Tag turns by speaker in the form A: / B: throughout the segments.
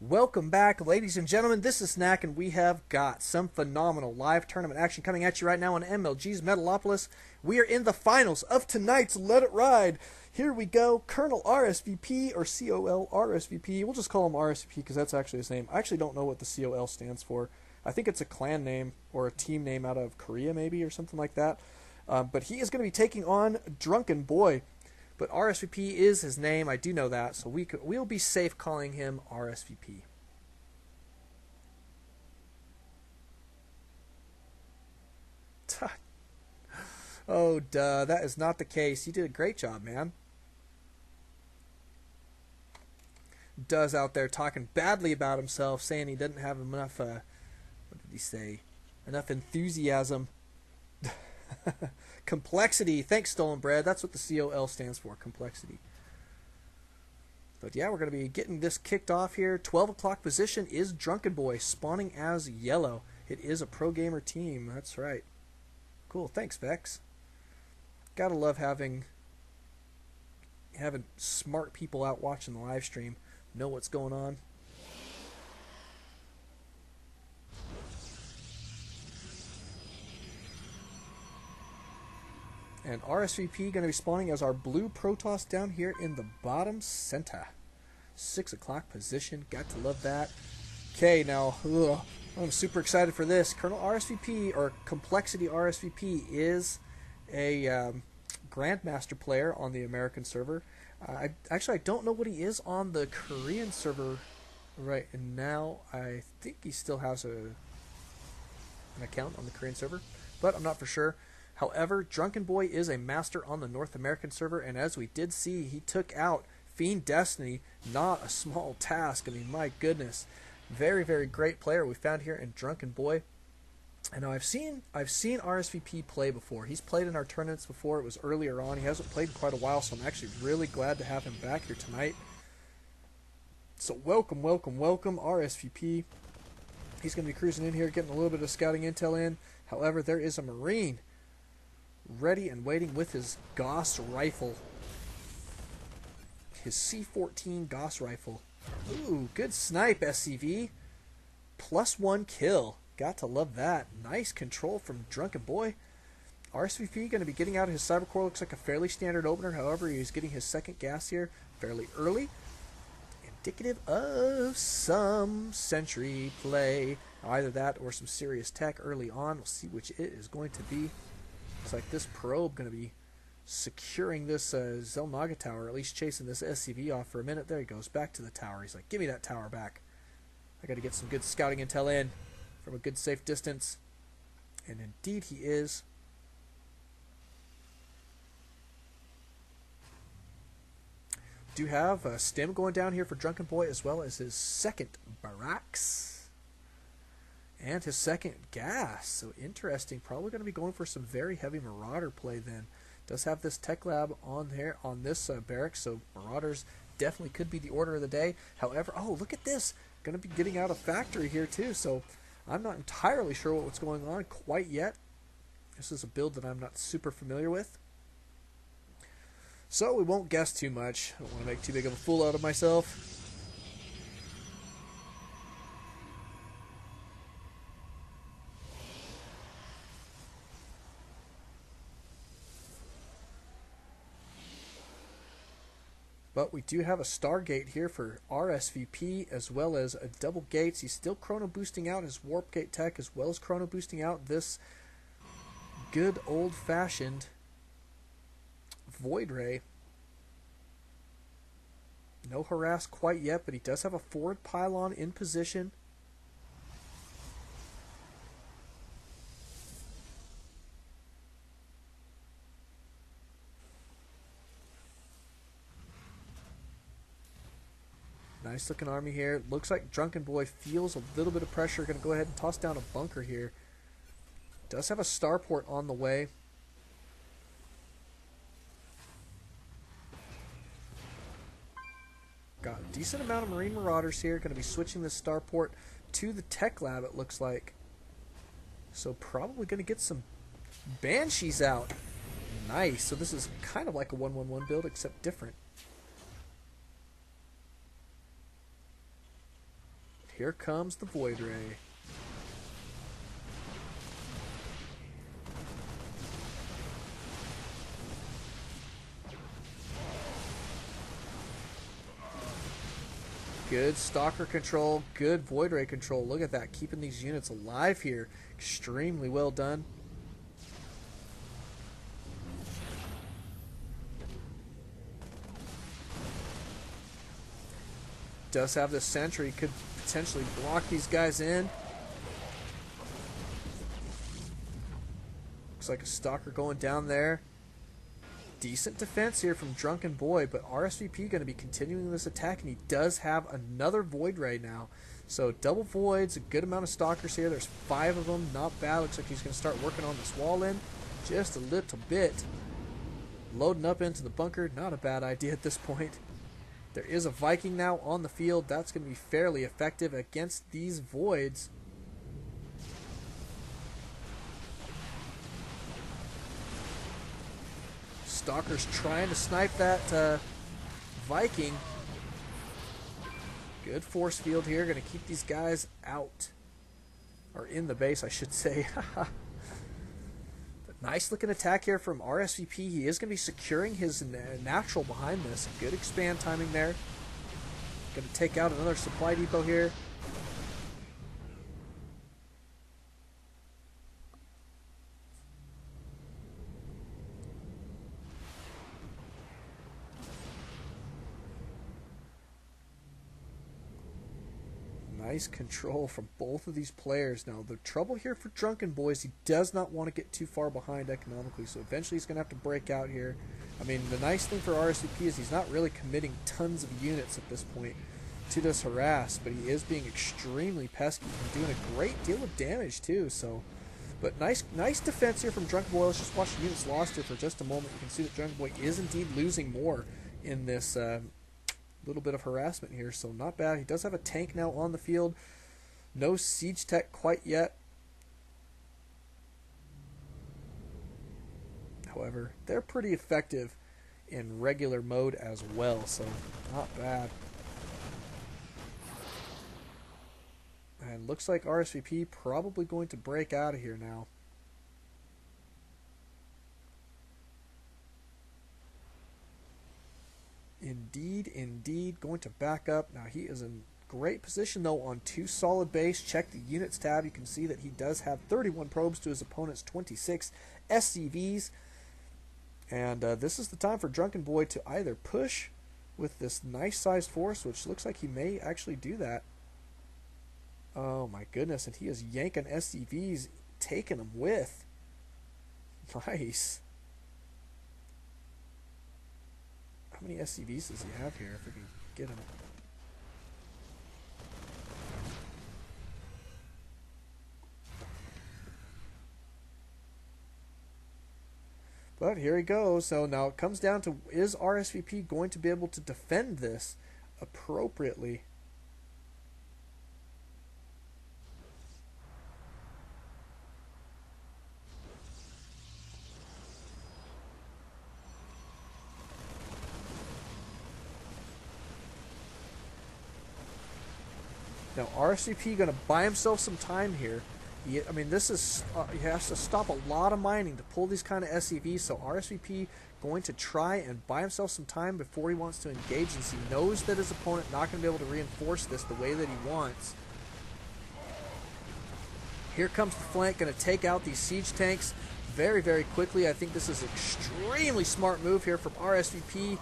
A: Welcome back, ladies and gentlemen. This is Snack, and we have got some phenomenal live tournament action coming at you right now on MLG's Metalopolis. We are in the finals of tonight's Let It Ride. Here we go. coLrsvp, or coLrsvp. We'll just call him RSVP because that's actually his name. I actually don't know what the col stands for. I think it's a clan name or a team name out of Korea maybe or something like that. But he is going to be taking on Drunkenboi. But RSVP is his name, I do know that, so we'll be safe calling him RSVP. Oh, duh, that is not the case. You did a great job, man. Duh's out there talking badly about himself, saying he doesn't have enough, what did he say? Enough enthusiasm. Complexity. Thanks, Stolen Bread. That's what the COL stands for, complexity. But yeah, we're going to be getting this kicked off here. 12 o'clock position is Drunkenboi, spawning as yellow. It is a pro gamer team. That's right. Cool. Thanks, Vex. Gotta love having smart people out watching the live stream know what's going on. And RSVP going to be spawning as our blue Protoss down here in the bottom center. 6 o'clock position. Got to love that. Okay, now, I'm super excited for this. Colonel RSVP, or Complexity RSVP, is a Grandmaster player on the American server. I don't know what he is on the Korean server right now. I think he still has an account on the Korean server, but I'm not for sure. However, Drunkenboi is a master on the North American server, and as we did see, he took out Fiend Destiny. Not a small task. I mean, my goodness. Very, very great player we found here in Drunkenboi. And now I've seen RSVP play before. He's played in our tournaments before. It was earlier on. He hasn't played in quite a while, so I'm actually really glad to have him back here tonight. So welcome, welcome, welcome, RSVP. He's going to be cruising in here, getting a little bit of scouting intel in. However, there is a Marine ready and waiting with his Gauss rifle. His C-14 Gauss rifle. Ooh, good snipe, SCV. +1 kill. Got to love that. Nice control from Drunkenboi. RSVP going to be getting out his Cybercore. Looks like a fairly standard opener. However, he's getting his second gas here fairly early. Indicative of some Sentry play. Either that or some serious tech early on. We'll see which it is going to be. Looks like this probe going to be securing this Zelnaga tower, or at least chasing this SCV off for a minute. There he goes, back to the tower. He's like, give me that tower back. I got to get some good scouting intel in from a good safe distance. And indeed he is. Do have a stim going down here for Drunkenboi, as well as his second barracks. And his second gas. So interesting. Probably going to be going for some very heavy Marauder play then. Does have this tech lab on there on this barracks, so Marauders definitely could be the order of the day. However, oh, look at this. Going to be getting out a factory here too, so I'm not entirely sure what's going on quite yet. This is a build that I'm not super familiar with. So we won't guess too much. I don't want to make too big of a fool out of myself. But we do have a Stargate here for RSVP, as well as a double gates. He's still chrono boosting out his warp gate tech, as well as chrono boosting out this good old-fashioned Void Ray. No harass quite yet, but he does have a forward pylon in position. Nice looking army here. Looks like Drunkenboi feels a little bit of pressure. Going to go ahead and toss down a bunker here. Does have a starport on the way. Got a decent amount of Marine Marauders here. Going to be switching the starport to the tech lab, it looks like. So probably going to get some Banshees out. Nice. So this is kind of like a 1-1-1 build, except different. Here comes the Void Ray. Good Stalker control, good Void Ray control. Look at that, keeping these units alive here. Extremely well done. Does have the sentry, could potentially block these guys in. Looks like a Stalker going down there. Decent defense here from Drunkenboi, but RSVP going to be continuing this attack, and he does have another Void Ray now. So double Voids, a good amount of Stalkers here. There's 5 of them, not bad. Looks like he's going to start working on this wall in just a little bit. Loading up into the bunker, not a bad idea at this point. There is a Viking now on the field. That's going to be fairly effective against these Voids. Stalker's trying to snipe that Viking. Good force field here. Going to keep these guys out. Or in the base, I should say. Nice looking attack here from RSVP. He is going to be securing his natural behind this. Good expand timing there. Going to take out another supply depot here. Nice control from both of these players. Now, the trouble here for Drunkenboi is he does not want to get too far behind economically, so eventually he's going to have to break out here. I mean, the nice thing for RSVP is he's not really committing tons of units at this point to this harass, but he is being extremely pesky and doing a great deal of damage too. So, but nice defense here from Drunkenboi. Let's just watch the units lost here for just a moment. You can see that Drunkenboi is indeed losing more in this little bit of harassment here, so not bad. He does have a tank now on the field. No siege tech quite yet. However, they're pretty effective in regular mode as well, so not bad. And looks like RSVP probably going to break out of here now. Indeed, going to back up. Now he is in great position though on 2 solid base. Check the units tab. You can see that he does have 31 probes to his opponent's 26 SCVs. And this is the time for Drunkenboi to either push with this nice sized force, which looks like he may actually do that. Oh my goodness, and he is yanking SCVs, taking them with. Nice. How many SCVs does he have here if we can get him? But here he goes. So now it comes down to, is RSVP going to be able to defend this appropriately? Now RSVP going to buy himself some time here. I mean, this is he has to stop a lot of mining to pull these kind of SCVs. So RSVP going to try and buy himself some time before he wants to engage, since he knows that his opponent not going to be able to reinforce this the way that he wants. Here comes the flank, going to take out these siege tanks very, very quickly. I think this is an extremely smart move here from RSVP.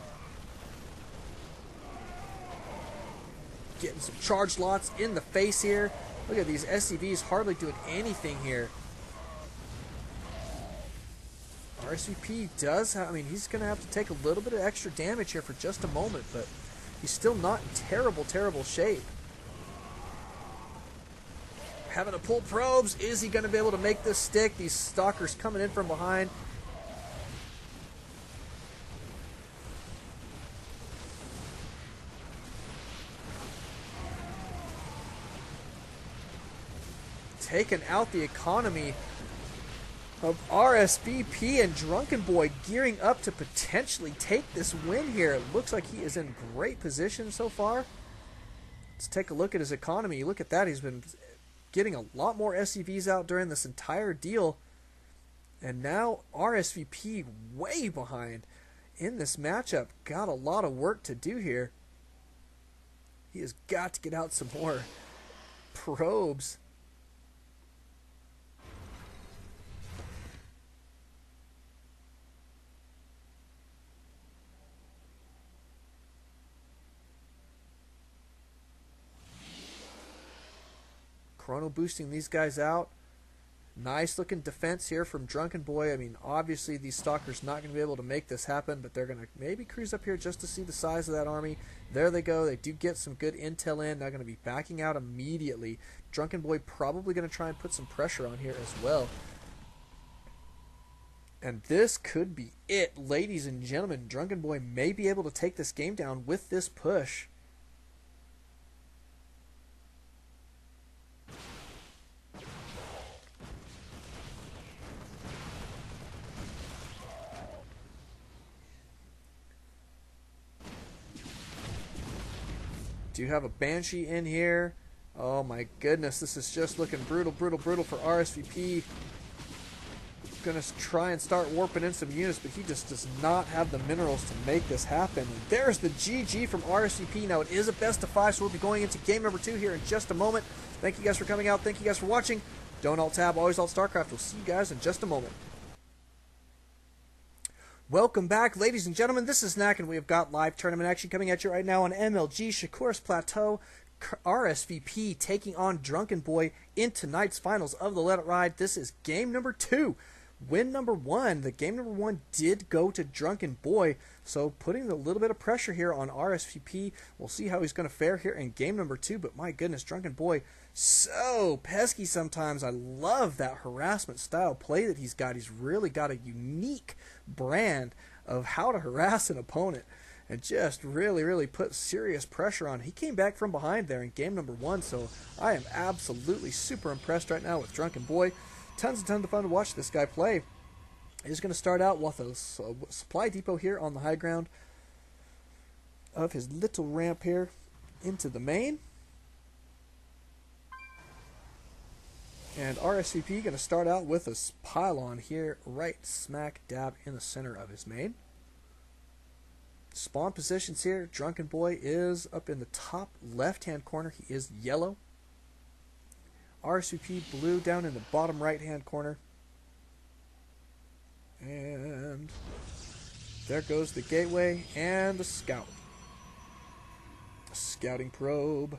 A: Getting some charge lots in the face here. Look at these SCVs hardly doing anything here. RSVP does have, I mean, he's going to have to take a little bit of extra damage here for just a moment, but he's still not in terrible, terrible shape. Having to pull probes. Is he going to be able to make this stick? These stalkers coming in from behind. Taking out the economy of RSVP, and Drunkenboi gearing up to potentially take this win here. It looks like he is in great position so far. Let's take a look at his economy. Look at that. He's been getting a lot more SCVs out during this entire deal. And now RSVP way behind in this matchup. Got a lot of work to do here. He has got to get out some more probes. Chrono boosting these guys out. Nice looking defense here from Drunkenboi. I mean, obviously these stalkers not going to be able to make this happen, but they're going to maybe cruise up here just to see the size of that army. There they go. They do get some good intel in. They're going to be backing out immediately. Drunkenboi probably going to try and put some pressure on here as well. And this could be it, ladies and gentlemen. Drunkenboi may be able to take this game down with this push. Do have a Banshee in here. Oh my goodness, this is just looking brutal, brutal, brutal for RSVP. Gonna try and start warping in some units, but he just does not have the minerals to make this happen. And there's the GG from RSVP. Now it is a best of 5, so we'll be going into game number 2 here in just a moment. Thank you guys for coming out. Thank you guys for watching. Don't alt-tab, always alt-Starcraft. We'll see you guys in just a moment. Welcome back, ladies and gentlemen. This is Knack, and we have got live tournament action coming at you right now on MLG Shakur's Plateau. RSVP taking on Drunkenboi in tonight's finals of the Let It Ride. This is game number 2. Win number 1. The game number 1 did go to Drunkenboi, so putting a little bit of pressure here on RSVP. We'll see how he's going to fare here in game number 2, but my goodness, Drunkenboi, so pesky sometimes. I love that harassment style play that he's got. He's really got a unique brand of how to harass an opponent and just really put serious pressure on. He came back from behind there in game number 1, so I am absolutely super impressed right now with Drunkenboi. Tons and tons of fun to watch this guy play. He's going to start out with a supply depot here on the high ground of his little ramp here into the main. And RSVP going to start out with a pylon here right smack dab in the center of his main. Spawn positions here. Drunkenboi is up in the top left-hand corner. He is yellow. RSVP blue down in the bottom right-hand corner. And there goes the gateway and the scout. A scouting probe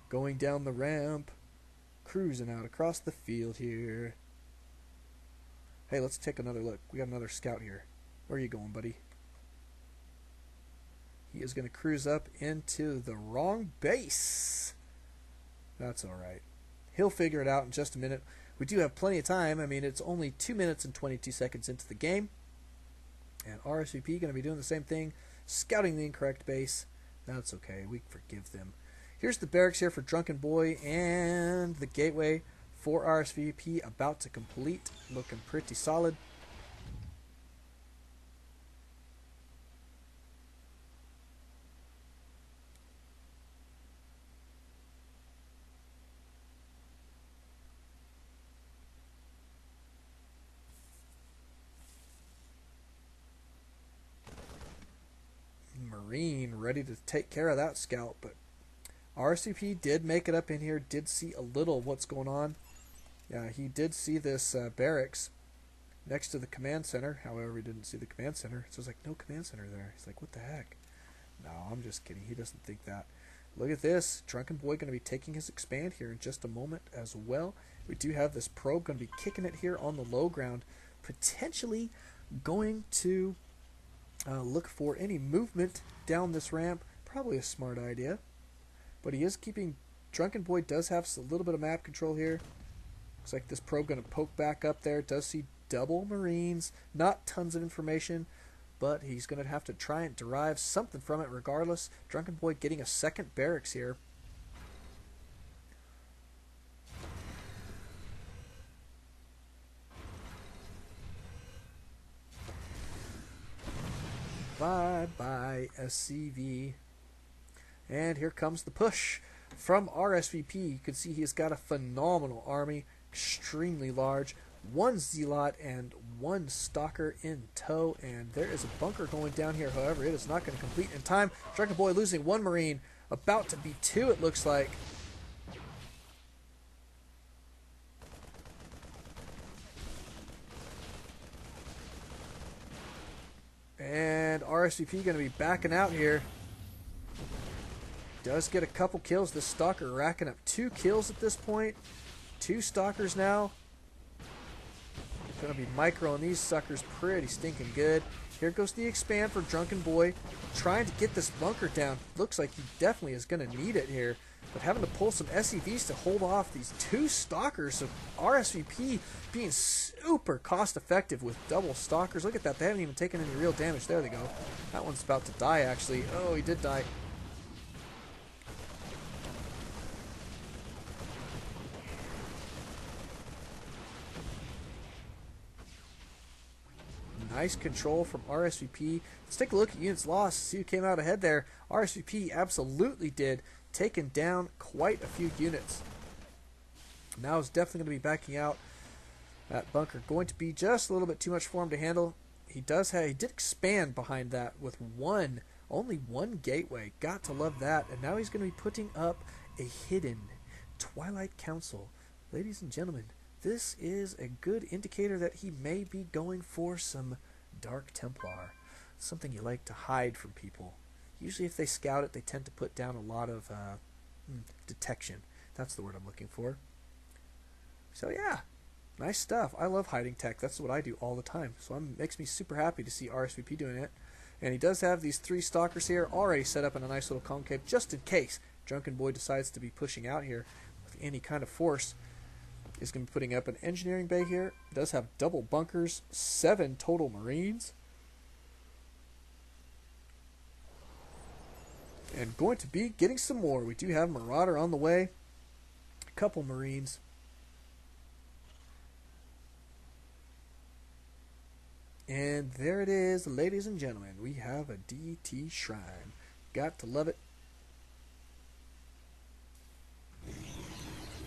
A: going down the ramp. Cruising out across the field here. Hey, let's take another look. We got another scout here. Where are you going, buddy? He is going to cruise up into the wrong base. That's alright. He'll figure it out in just a minute. We do have plenty of time. I mean, it's only 2 minutes and 22 seconds into the game. And RSVP going to be doing the same thing. Scouting the incorrect base. That's okay. We forgive them. Here's the barracks here for Drunkenboi and the gateway for RSVP about to complete. Looking pretty solid. Marine ready to take care of that scout, but RSVP did make it up in here, did see a little of what's going on. Yeah, he did see this barracks next to the command center. However, he didn't see the command center. So it's like, no command center there. He's like, what the heck? No, I'm just kidding. He doesn't think that. Look at this. Drunkenboi going to be taking his expand here in just a moment as well. We do have this probe going to be kicking it here on the low ground. Potentially going to look for any movement down this ramp. Probably a smart idea. But he is keeping... Drunkenboi does have a little bit of map control here. Looks like this probe going to poke back up there. Does see double Marines. Not tons of information, but he's going to have to try and derive something from it regardless. Drunkenboi getting a second barracks here. Bye-bye, SCV. And here comes the push. from RSVP, you can see he's got a phenomenal army, extremely large. One Zealot and one Stalker in tow, and there is a bunker going down here. However, it is not going to complete in time. Drunkenboi losing one Marine, about to be two, it looks like. And RSVP going to be backing out here. Does get a couple kills. This Stalker racking up 2 kills at this point. 2 Stalkers now. Going to be microing these suckers pretty stinking good. Here goes the expand for Drunkenboi, trying to get this bunker down. Looks like he definitely is going to need it here, but having to pull some SCVs to hold off these 2 Stalkers. So RSVP being super cost effective with double Stalkers. Look at that, they haven't even taken any real damage. There they go. That one's about to die actually. Oh, he did die. Nice control from RSVP. Let's take a look at units lost, see who came out ahead there. RSVP absolutely did, taking down quite a few units. Now is definitely going to be backing out. That bunker going to be just a little bit too much for him to handle. He did expand behind that with only one gateway. Got to love that. And now he's going to be putting up a hidden Twilight Council. Ladies and gentlemen, this is a good indicator that he may be going for some Dark Templar. Something you like to hide from people. Usually if they scout it, they tend to put down a lot of detection. That's the word I'm looking for. So yeah, nice stuff. I love hiding tech. That's what I do all the time. So it makes me super happy to see RSVP doing it. And he does have these 3 Stalkers here already set up in a nice little concave just in case Drunkenboi decides to be pushing out here with any kind of force. Is going to be putting up an engineering bay here. It does have double bunkers, 7 total Marines. And going to be getting some more. We do have Marauder on the way. A couple Marines. And there it is, ladies and gentlemen. We have a DT Shrine. Got to love it.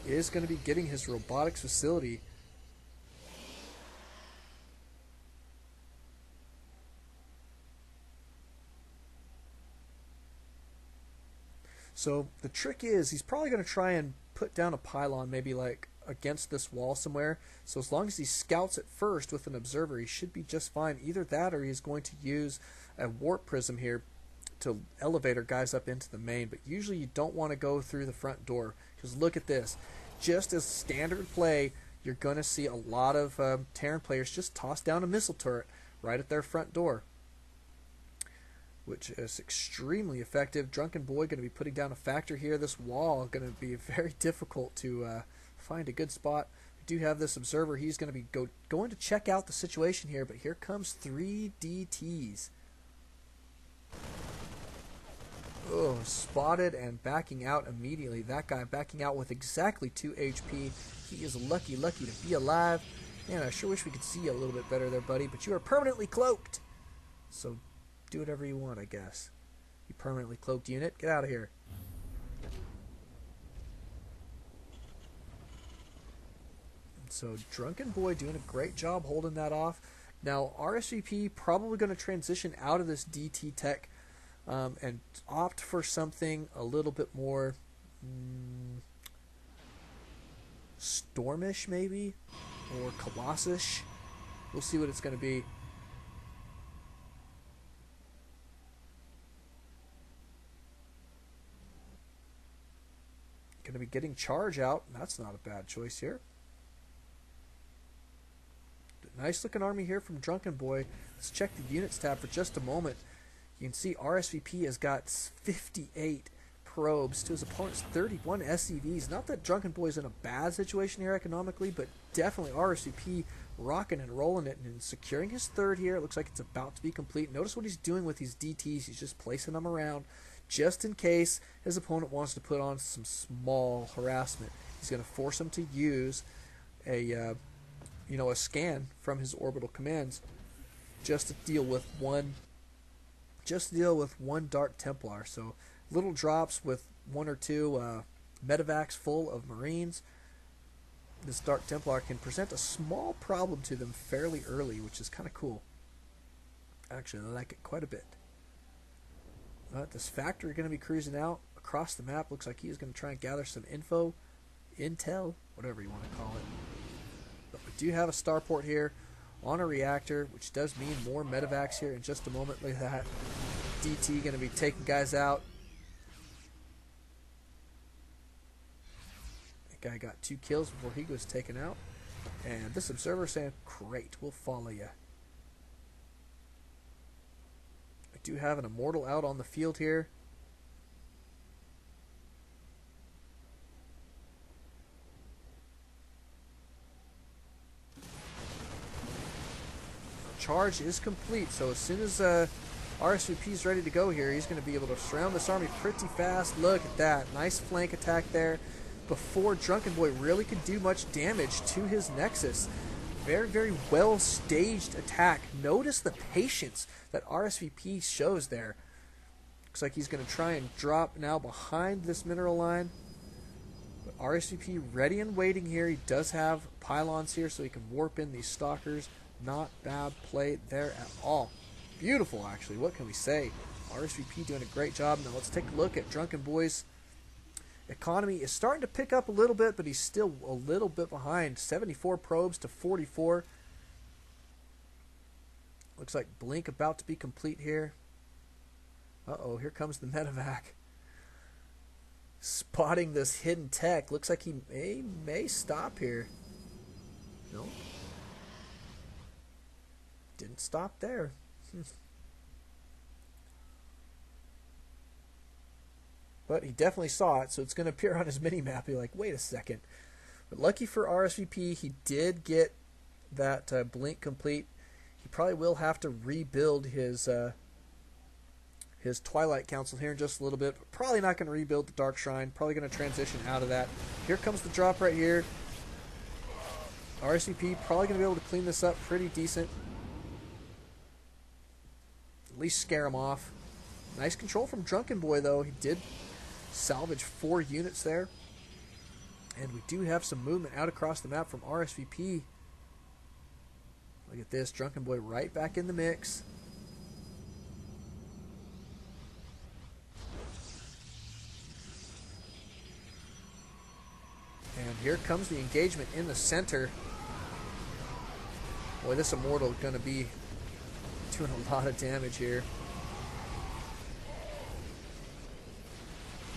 A: Is going to be getting his robotics facility. So the trick is he's probably going to try and put down a pylon maybe like against this wall somewhere. So as long as he scouts it first with an observer, he should be just fine. Either that or he's going to use a warp prism here to elevator guys up into the main. But usually you don't want to go through the front door, because look at this. Just as standard play, you're going to see a lot of Terran players just toss down a missile turret right at their front door, which is extremely effective. Drunkenboi going to be putting down a factor here. This wall going to be very difficult to find a good spot. We do have this observer. He's going to be going to check out the situation here, but here comes 3 DTs. Oh, spotted and backing out immediately. That guy backing out with exactly 2 HP. He is lucky to be alive. Man, I sure wish we could see you a little bit better there, buddy. But you are permanently cloaked. So do whatever you want, I guess. You permanently cloaked unit. Get out of here. So Drunkenboi doing a great job holding that off. Now RSVP probably going to transition out of this DT tech and opt for something a little bit more stormish maybe, or colossus. We'll see what it's going to be. Going to be getting charge out. That's not a bad choice here. Nice looking army here from Drunkenboi. Let's check the units tab for just a moment. You can see RSVP has got 58 probes to his opponent's 31 SCVs. Not that Drunkenboi is in a bad situation here economically, but definitely RSVP rocking and rolling it and securing his third here. It looks like it's about to be complete. Notice what he's doing with these DTs. He's just placing them around just in case his opponent wants to put on some small harassment. He's going to force him to use a scan from his orbital commands just to deal with one Dark Templar. So little drops with 1 or 2 medevacs full of Marines. This Dark Templar can present a small problem to them fairly early, which is kind of cool. Actually, I like it quite a bit. This factory going to be cruising out across the map. Looks like he's going to try and gather some intel, whatever you want to call it. But we do have a starport here on a reactor, which does mean more medevacs here in just a moment. Look at that. DT going to be taking guys out. That guy got 2 kills before he was taken out. And this observer saying, great, we'll follow you. I do have an immortal out on the field here. Charge is complete, so as soon as RSVP is ready to go here, he's going to be able to surround this army pretty fast. Look at that. Nice flank attack there before Drunkenboi really could do much damage to his Nexus. Very, very well staged attack. Notice the patience that RSVP shows there. Looks like he's going to try and drop now behind this mineral line. But RSVP ready and waiting here. He does have pylons here so he can warp in these stalkers. Not bad play there at all. Beautiful, actually. What can we say? RSVP doing a great job. Now let's take a look at Drunkenboi's economy. Is starting to pick up a little bit, but he's still a little bit behind. 74 probes to 44. Looks like Blink about to be complete here. Uh-oh, here comes the medevac. Spotting this hidden tech. Looks like he may stop here. No. Didn't stop there. But he definitely saw it, so it's going to appear on his mini-map. You're like, wait a second. But lucky for RSVP, he did get that blink complete. He probably will have to rebuild his Twilight Council here in just a little bit. But probably not going to rebuild the Dark Shrine. Probably going to transition out of that. Here comes the drop right here. RSVP probably going to be able to clean this up pretty decent. At least scare him off. Nice control from Drunkenboi, though. He did salvage 4 units there. And we do have some movement out across the map from RSVP. Look at this. Drunkenboi right back in the mix. And here comes the engagement in the center. Boy, this Immortal is going to be doing a lot of damage here.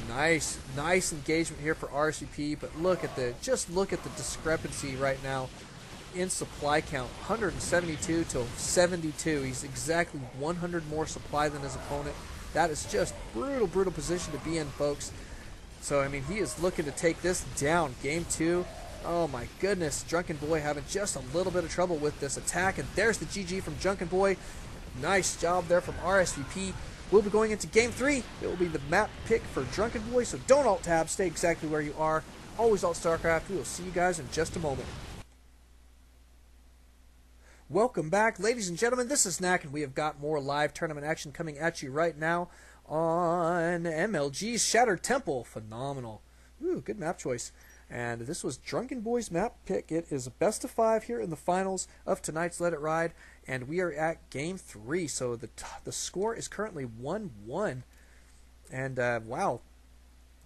A: Nice engagement here for RSVP, but just look at the discrepancy right now in supply count. 172 to 72. He's exactly 100 more supply than his opponent. That is just brutal position to be in, folks. So, I mean, he is looking to take this down. Game 2. Oh my goodness. Drunkenboi having just a little bit of trouble with this attack, and there's the GG from Drunkenboi. Nice job there from RSVP. We'll be going into Game 3. It will be the map pick for Drunkenboi, so don't alt-tab. Stay exactly where you are. Always alt-Starcraft. We will see you guys in just a moment. Welcome back, ladies and gentlemen. This is Knack, and we have got more live tournament action coming at you right now on MLG's Shattered Temple. Phenomenal. Ooh, good map choice. And this was Drunkenboi's map pick. It is a best of 5 here in the finals of tonight's Let It Ride. And we are at Game 3. So the score is currently 1-1. And wow.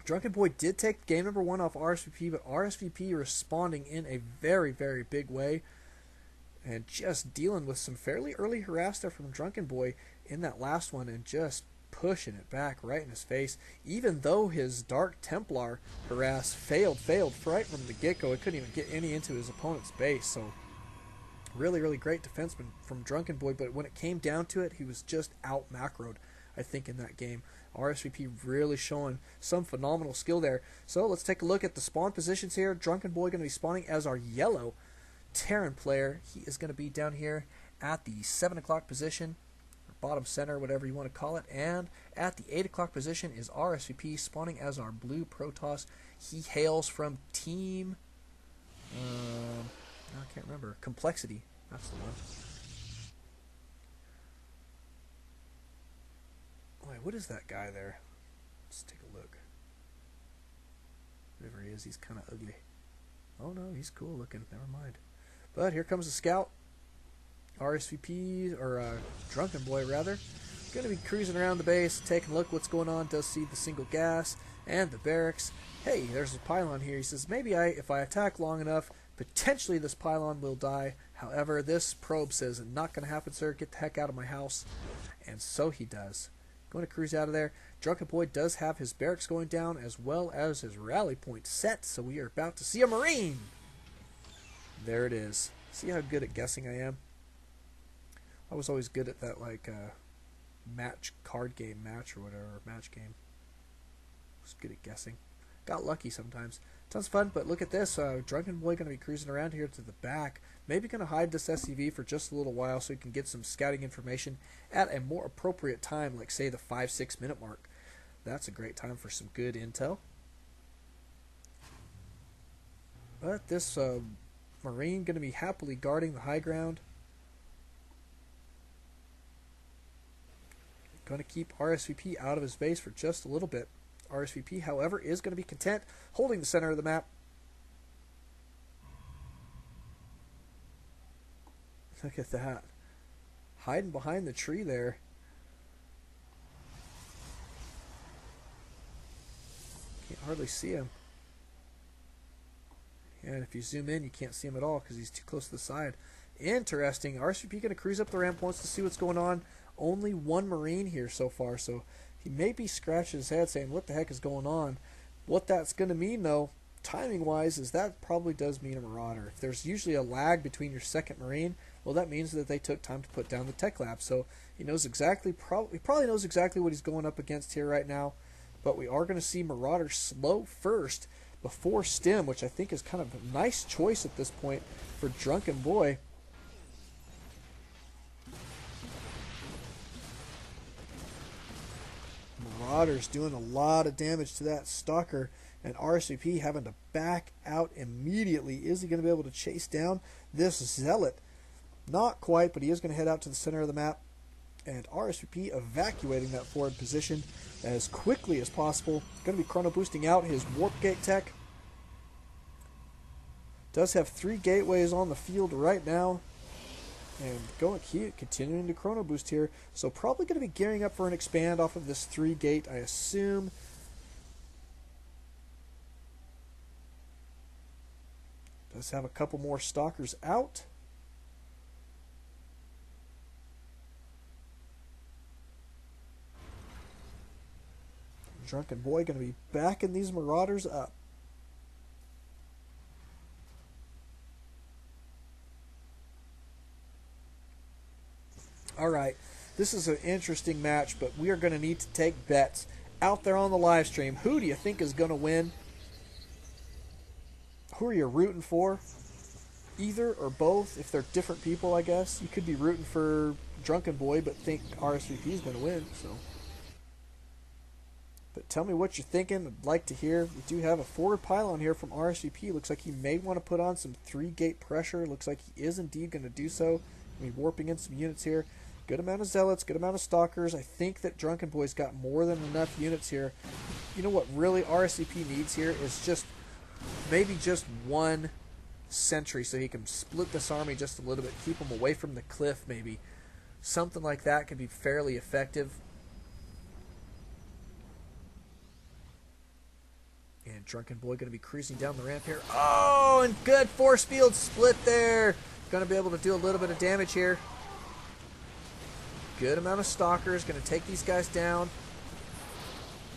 A: Drunkenboi did take game number 1 off RSVP, but RSVP responding in a very, very big way. And just dealing with some fairly early harass there from Drunkenboi in that last one, and just pushing it back right in his face. Even though his Dark Templar harass failed right from the get-go, it couldn't even get any into his opponent's base. So really great defenseman from Drunkenboi, but when it came down to it, he was just out macroed, I think, in that game. RSVP really showing some phenomenal skill there. So let's take a look at the spawn positions here. Drunkenboi going to be spawning as our yellow Terran player. He is going to be down here at the 7 o'clock position, or bottom center, whatever you want to call it. And at the 8 o'clock position is RSVP spawning as our blue Protoss. He hails from team... I can't remember. Complexity. That's the one. Wait, what is that guy there? Let's take a look. Whatever he is, he's kind of ugly. Oh no, he's cool looking. Never mind. But here comes the scout. RSVP, or Drunkenboi rather. Going to be cruising around the base, taking a look what's going on. Does see the single gas and the barracks. Hey, there's a pylon here. He says, maybe if I attack long enough, potentially this pylon will die. However, this probe says, not going to happen, sir. Get the heck out of my house. And so he does. Going to cruise out of there. Drunkenboi does have his barracks going down as well as his rally point set. So we are about to see a Marine. There it is. See how good at guessing I am? I was always good at that, like, match card game match or whatever, match game. I was good at guessing. Got lucky sometimes. Tons of fun, but look at this. Drunkenboi going to be cruising around here to the back. Maybe going to hide this SCV for just a little while so he can get some scouting information at a more appropriate time, like say the 5-6 minute mark. That's a great time for some good intel. But this Marine going to be happily guarding the high ground. Going to keep RSVP out of his base for just a little bit. RSVP, however, is going to be content holding the center of the map. Look at that. Hiding behind the tree there. Can't hardly see him. And if you zoom in, you can't see him at all because he's too close to the side. Interesting. RSVP going to cruise up the ramp once to see what's going on. Only one Marine here so far, so he may be scratching his head saying, what the heck is going on? What that's going to mean, though, timing-wise, is that probably does mean a Marauder. If there's usually a lag between your second Marine, well, that means that they took time to put down the tech lab. So he knows exactly, he probably knows exactly what he's going up against here right now. But we are going to see Marauder slow first before Stim, which I think is kind of a nice choice at this point for Drunkenboi. Marauder's doing a lot of damage to that Stalker, and RSVP having to back out immediately. Is he going to be able to chase down this Zealot? Not quite, but he is going to head out to the center of the map, and RSVP evacuating that forward position as quickly as possible. Going to be chrono boosting out his warp gate tech. Does have 3 gateways on the field right now. And continuing to chrono boost here. So probably going to be gearing up for an expand off of this 3 gate, I assume. Does have a couple more stalkers out. Drunkenboi going to be backing these Marauders up. Alright, this is an interesting match, but we are going to need to take bets out there on the live stream. Who do you think is going to win? Who are you rooting for? Either or both, if they're different people, I guess. You could be rooting for Drunkenboi, but think RSVP is going to win. So, but tell me what you're thinking. I'd like to hear. We do have a forward pylon here from RSVP. Looks like he may want to put on some 3-gate pressure. Looks like he is indeed going to do so. We're warping in some units here. Good amount of Zealots, good amount of Stalkers. I think that Drunkenboi's got more than enough units here. You know what really RSVP needs here is just maybe just 1 sentry so he can split this army just a little bit, keep him away from the cliff maybe. Something like that could be fairly effective. And Drunkenboi going to be cruising down the ramp here. Oh, and good force field split there. Going to be able to do a little bit of damage here. Good amount of Stalkers. Going to take these guys down.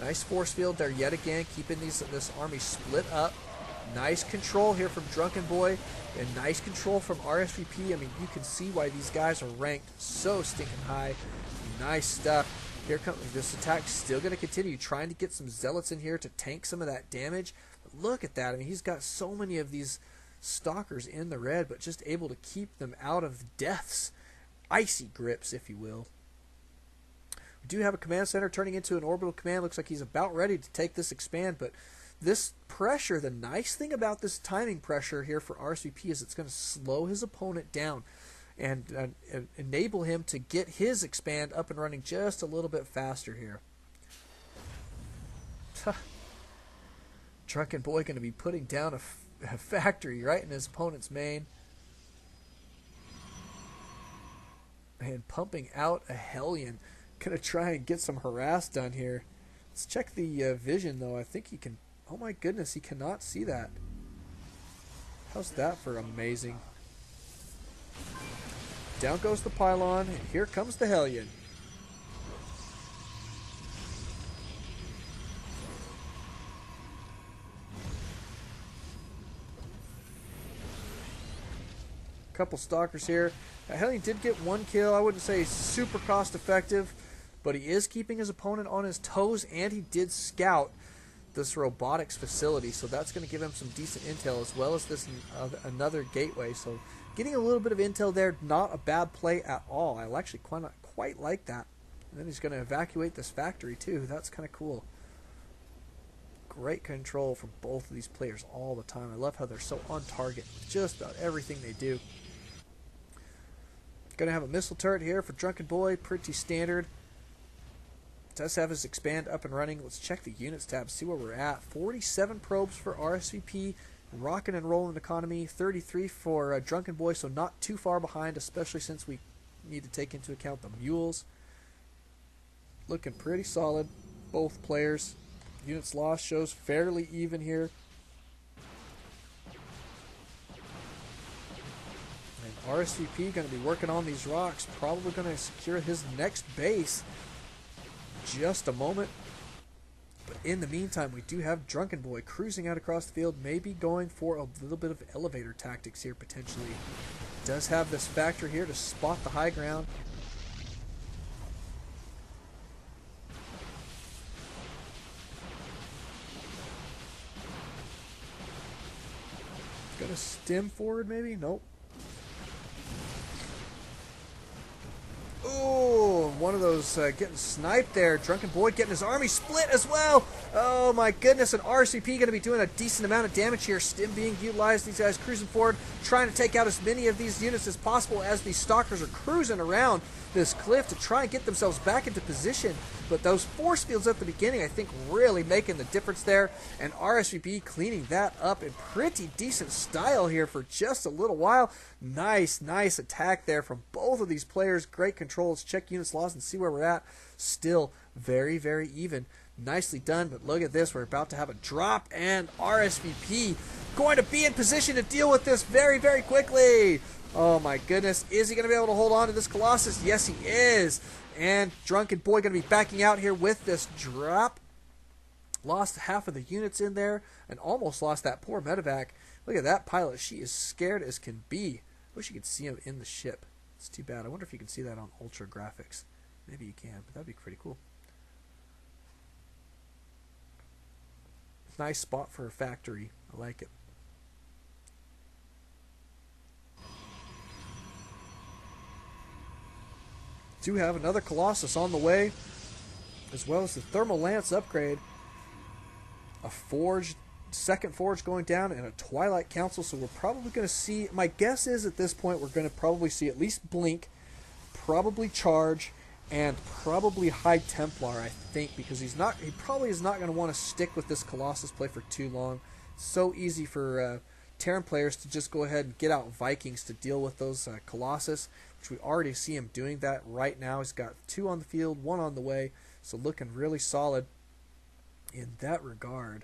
A: Nice force field there yet again, keeping this army split up. Nice control here from Drunkenboi, and nice control from RSVP. I mean, you can see why these guys are ranked so stinking high. Nice stuff. Here comes this attack. Still going to continue trying to get some Zealots in here to tank some of that damage. But look at that. I mean, he's got so many of these Stalkers in the red, but just able to keep them out of death's icy grips, if you will. We do have a command center turning into an orbital command. Looks like he's about ready to take this expand, but this pressure, the nice thing about this timing pressure here for RSVP is it's going to slow his opponent down and enable him to get his expand up and running just a little bit faster here. Drunkenboi going to be putting down a factory right in his opponent's main. And pumping out a Hellion. Going to try and get some harass done here. Let's check the vision, though. I think he can... Oh my goodness, he cannot see that. How's that for amazing? Down goes the pylon, and here comes the Hellion. Couple stalkers here. Hellion did get one kill. I wouldn't say super cost effective, but he is keeping his opponent on his toes, and he did scout this robotics facility, so that's going to give him some decent intel, as well as this another gateway. So getting a little bit of intel there, not a bad play at all. I actually quite like that. And then he's going to evacuate this factory too. That's kind of cool. Great control from both of these players all the time. I love how they're so on target with just about everything they do. Going to have a missile turret here for Drunkenboi, pretty standard. Does have his expand up and running. Let's check the units tab, see where we're at. 47 probes for RSVP, rockin' and rollin' economy. 33 for Drunkenboi, so not too far behind, especially since we need to take into account the mules. Looking pretty solid, both players. Units lost shows fairly even here. And RSVP going to be working on these rocks, probably going to secure his next base. Just a moment. But in the meantime, we do have Drunkenboi cruising out across the field, maybe going for a little bit of elevator tactics here potentially. Does have this factor here to spot the high ground. Gonna stem forward maybe? Nope. Oh, one of those getting sniped there. Drunkenboi getting his army split as well. Oh my goodness, and RSVP going to be doing a decent amount of damage here. Stim being utilized. These guys cruising forward, trying to take out as many of these units as possible as these stalkers are cruising around this cliff to try and get themselves back into position. But those force fields at the beginning, I think, really making the difference there. And RSVP cleaning that up in pretty decent style here for just a little while. Nice attack there from both of these players. Great control. Let's check units lost and see where we're at. Still very, very even. Nicely done, but look at this. We're about to have a drop, and RSVP going to be in position to deal with this very, very quickly. Oh my goodness. Is he going to be able to hold on to this Colossus? Yes, he is. And Drunkenboi going to be backing out here with this drop. Lost half of the units in there and almost lost that poor medevac. Look at that pilot. She is scared as can be. Wish you could see him in the ship. It's too bad. I wonder if you can see that on Ultra Graphics. Maybe you can, but that'd be pretty cool. Nice spot for a factory. I like it. Do have another Colossus on the way, as well as the Thermal Lance upgrade. A forge, second forge going down, and a Twilight Council. So we're probably going to see, my guess is at this point we're going to probably see at least Blink, probably Charge, and probably High Templar, I think, because he probably is not going to want to stick with this Colossus play for too long. It's so easy for Terran players to just go ahead and get out Vikings to deal with those Colossus, which we already see him doing that right now. He's got 2 on the field, 1 on the way, so looking really solid in that regard.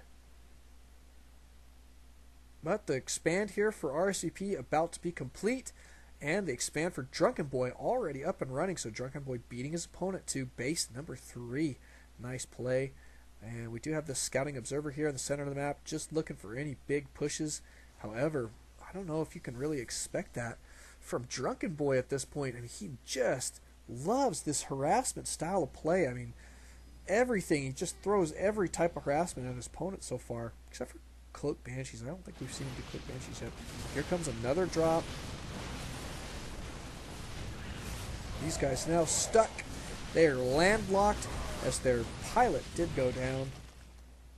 A: But the expand here for RSVP about to be complete, and the expand for Drunkenboi already up and running. So Drunkenboi beating his opponent to base number 3. Nice play. And we do have the scouting observer here in the center of the map, just looking for any big pushes. However, I don't know if you can really expect that from Drunkenboi at this point. I mean, he just loves this harassment style of play. I mean, everything. He just throws every type of harassment at his opponent so far, except for Cloak Banshees. I don't think we've seen him do Cloak Banshees yet. Here comes another drop. These guys now stuck. They are landlocked as their pilot did go down.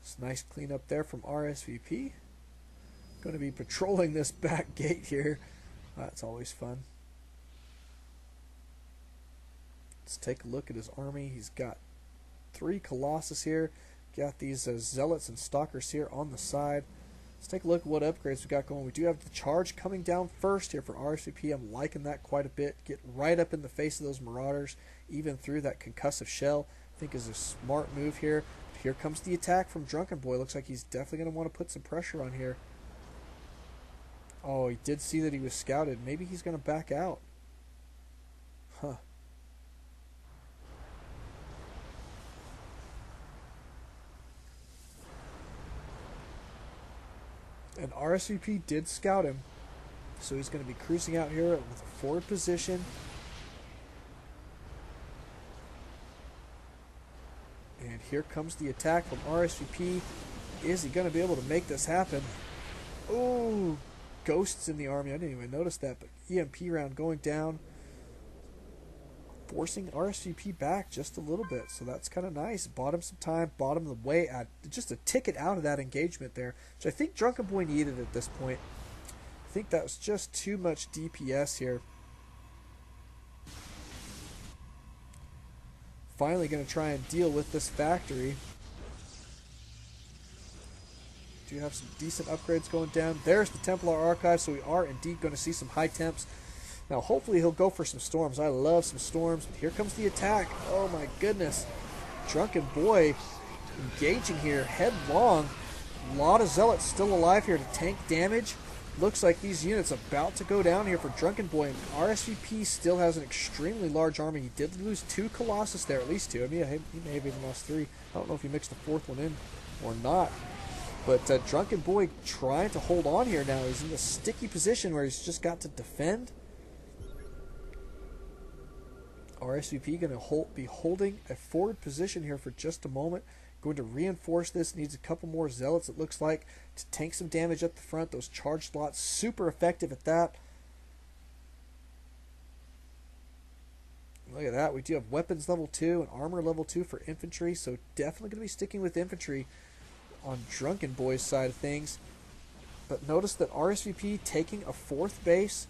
A: It's nice cleanup there from RSVP. Going to be patrolling this back gate here. That's always fun. Let's take a look at his army. He's got 3 Colossus here. Got these zealots and stalkers here on the side. Let's take a look at what upgrades we got going. We do have the charge coming down first here for RSVP. I'm liking that quite a bit. Get right up in the face of those marauders, even through that concussive shell. I think is a smart move here. But here comes the attack from Drunkenboi. Looks like he's definitely going to want to put some pressure on here. Oh, he did see that he was scouted. Maybe he's going to back out. Huh. And RSVP did scout him. So he's going to be cruising out here with a forward position. And here comes the attack from RSVP. Is he going to be able to make this happen? Oh, ghosts in the army. I didn't even notice that, but EMP round going down, forcing RSVP back just a little bit. So that's kind of nice. Bought him some time, bought him the way at just a ticket out of that engagement there, which I think Drunkenboi needed at this point. I think that was just too much DPS here. Finally going to try and deal with this factory. Do have some decent upgrades going down. There's the Templar Archive, so we are indeed going to see some high temps. Now, hopefully he'll go for some storms. I love some storms. Here comes the attack. Oh my goodness. Drunkenboi engaging here headlong. A lot of zealots still alive here to tank damage. Looks like these units about to go down here for Drunkenboi. And RSVP still has an extremely large army. He did lose 2 Colossus there, at least 2. I mean, he may have even lost 3. I don't know if he mixed the 4th one in or not. But Drunkenboi trying to hold on here now. He's in a sticky position where he's just got to defend. RSVP going to be holding a forward position here for just a moment. Going to reinforce this. Needs a couple more zealots, it looks like, to tank some damage up the front. Those charge slots, super effective at that. Look at that. We do have weapons level 2 and armor level 2 for infantry. So definitely going to be sticking with infantry on Drunkenboi's side of things. But notice that RSVP taking a 4th base.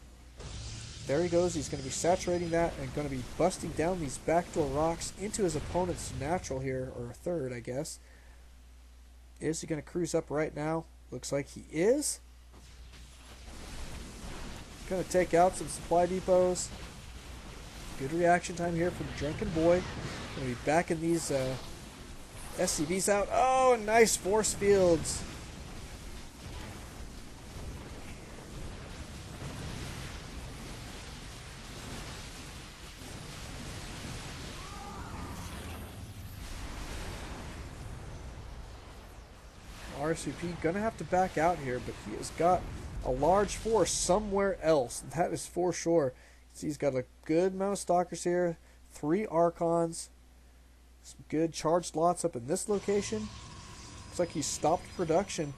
A: There he goes. He's going to be saturating that and going to be busting down these backdoor rocks into his opponent's natural here, or 3rd, I guess. Is he going to cruise up right now? Looks like he is. Going to take out some supply depots. Good reaction time here from Drunkenboi. Going to be backing these SCVs out. Oh, nice force fields. RSVP gonna have to back out here, but he has got a large force somewhere else. That is for sure. See, he's got a good amount of stalkers here, 3 Archons, some good charged lots up in this location. Looks like he stopped production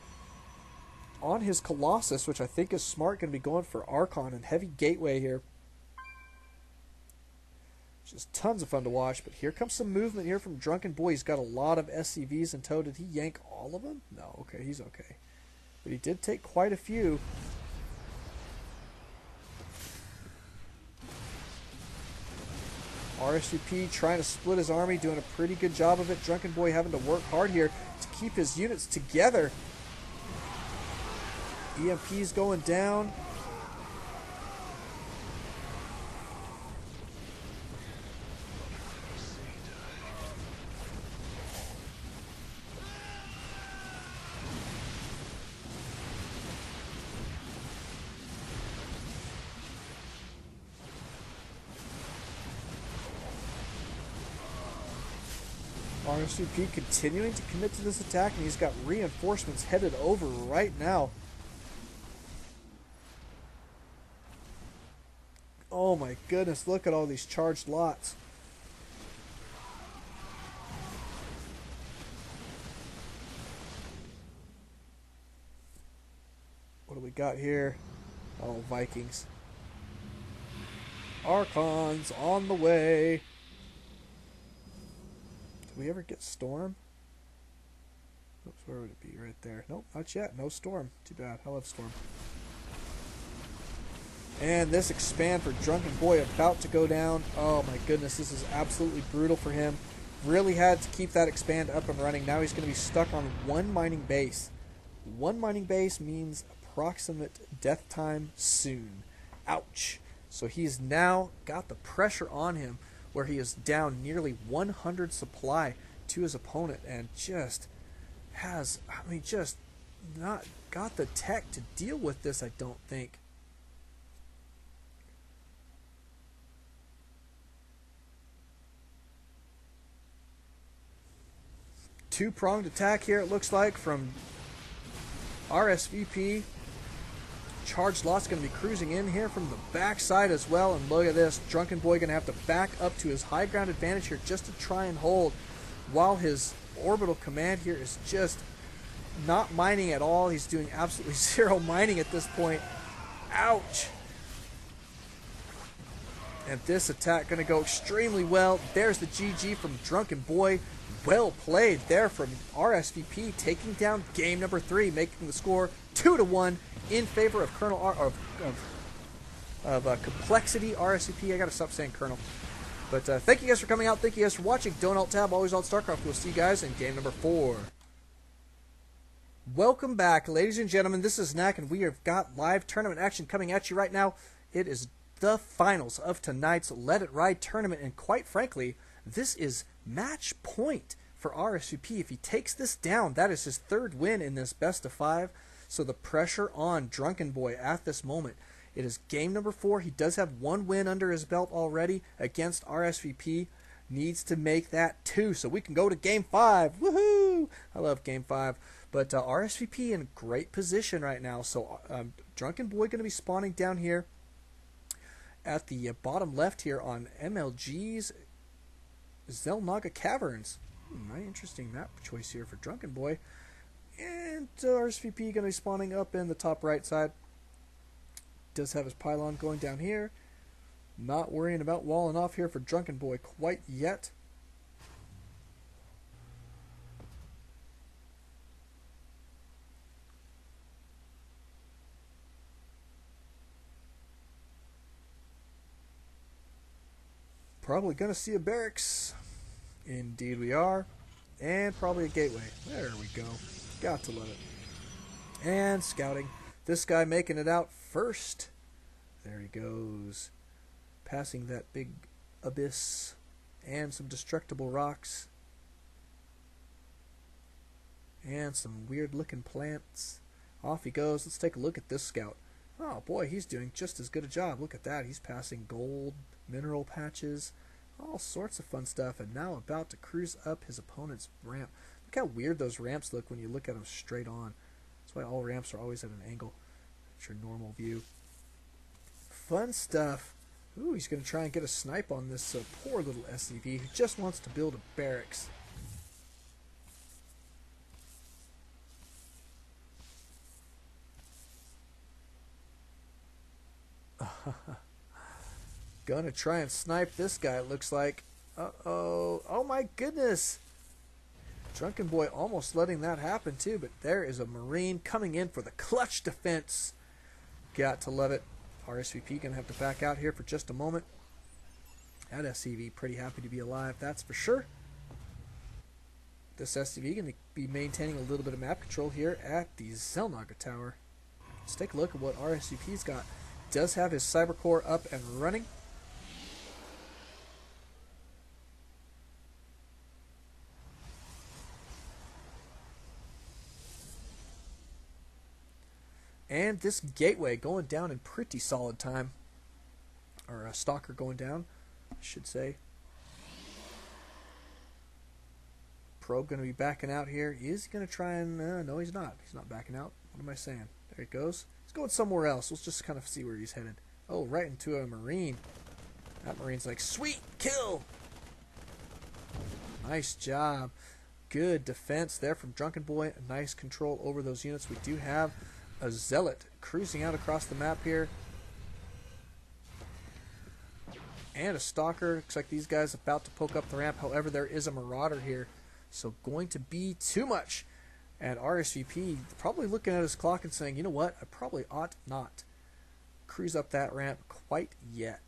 A: on his Colossus, which I think is smart. Going to be going for Archon and Heavy Gateway here. Just tons of fun to watch, but here comes some movement here from Drunkenboi. He's got a lot of SCVs in tow. Did he yank all of them? No, okay, he's okay. But he did take quite a few. RSVP trying to split his army, doing a pretty good job of it. Drunkenboi having to work hard here to keep his units together. EMP's going down. RSVP continuing to commit to this attack, and he's got reinforcements headed over right now. Oh my goodness, look at all these charged lots. What do we got here? Oh, Vikings. Archons on the way. Did we ever get Storm? Oops, where would it be? Right there. Nope, not yet. No Storm. Too bad. I love Storm. And this expand for Drunkenboi about to go down. Oh my goodness, this is absolutely brutal for him. Really had to keep that expand up and running. Now he's going to be stuck on one mining base. One mining base means approximate death time soon. Ouch. So he's now got the pressure on him where he is down nearly 100 supply to his opponent and just has, I mean, just not got the tech to deal with this, I don't think. Two-pronged attack here, it looks like, from RSVP. Charged Lot's going to be cruising in here from the backside as well. And look at this. Drunkenboi going to have to back up to his high ground advantage here just to try and hold, while his orbital command here is just not mining at all. He's doing absolutely zero mining at this point. Ouch. And this attack going to go extremely well. There's the GG from Drunkenboi. Well played there from RSVP, taking down game number 3, making the score 2-1 in favor of Colonel Complexity RSVP. I gotta stop saying Colonel. But thank you guys for coming out. Thank you guys for watching. Don't alt tab, always alt Starcraft. We'll see you guys in game number 4. Welcome back, ladies and gentlemen. This is Knack, and we have got live tournament action coming at you right now. It is the finals of tonight's Let It Ride tournament, and quite frankly, this is match point for RSVP. If he takes this down, that is his 3rd win in this best of 5. So the pressure on Drunkenboi at this moment. It is game number 4. He does have 1 win under his belt already against RSVP. Needs to make that 2 so we can go to game 5. Woohoo! I love game 5. But RSVP in great position right now. So Drunkenboi going to be spawning down here at the bottom left here on MLG's Zelnaga Caverns. Very interesting map choice here for Drunkenboi. And RSVP going to be spawning up in the top right side. Does have his pylon going down here. Not worrying about walling off here for Drunkenboi quite yet. Probably going to see a barracks. Indeed we are. And probably a gateway. There we go. Got to love it. And scouting. This guy making it out first. There he goes. Passing that big abyss. And some destructible rocks. And some weird looking plants. Off he goes. Let's take a look at this scout. Oh boy, he's doing just as good a job. Look at that. He's passing gold, mineral patches, all sorts of fun stuff. And now about to cruise up his opponent's ramp. Look how weird those ramps look when you look at them straight on. That's why all ramps are always at an angle. It's your normal view. Fun stuff. Ooh, he's going to try and get a snipe on this poor little SCV who just wants to build a barracks. Gonna try and snipe this guy, it looks like. Uh-oh. Oh my goodness. Drunkenboi almost letting that happen too, but there is a Marine coming in for the clutch defense. Got to love it. RSVP gonna have to back out here for just a moment. That SCV pretty happy to be alive, that's for sure. This SCV gonna be maintaining a little bit of map control here at the Zelnaga Tower. Let's take a look at what RSVP's got. Does have his cyber core up and running. And this gateway going down in pretty solid time. Or a stalker going down, I should say. Probe going to be backing out here. Is he going to try and... no, he's not. He's not backing out. What am I saying? There he goes. He's going somewhere else. Let's just kind of see where he's headed. Oh, right into a Marine. That Marine's like, sweet, kill! Nice job. Good defense there from Drunkenboi. A nice control over those units. We do have a Zealot cruising out across the map here. And a Stalker. Looks like these guys about to poke up the ramp. However, there is a Marauder here. So going to be too much. And RSVP probably looking at his clock and saying, you know what, I probably ought not cruise up that ramp quite yet.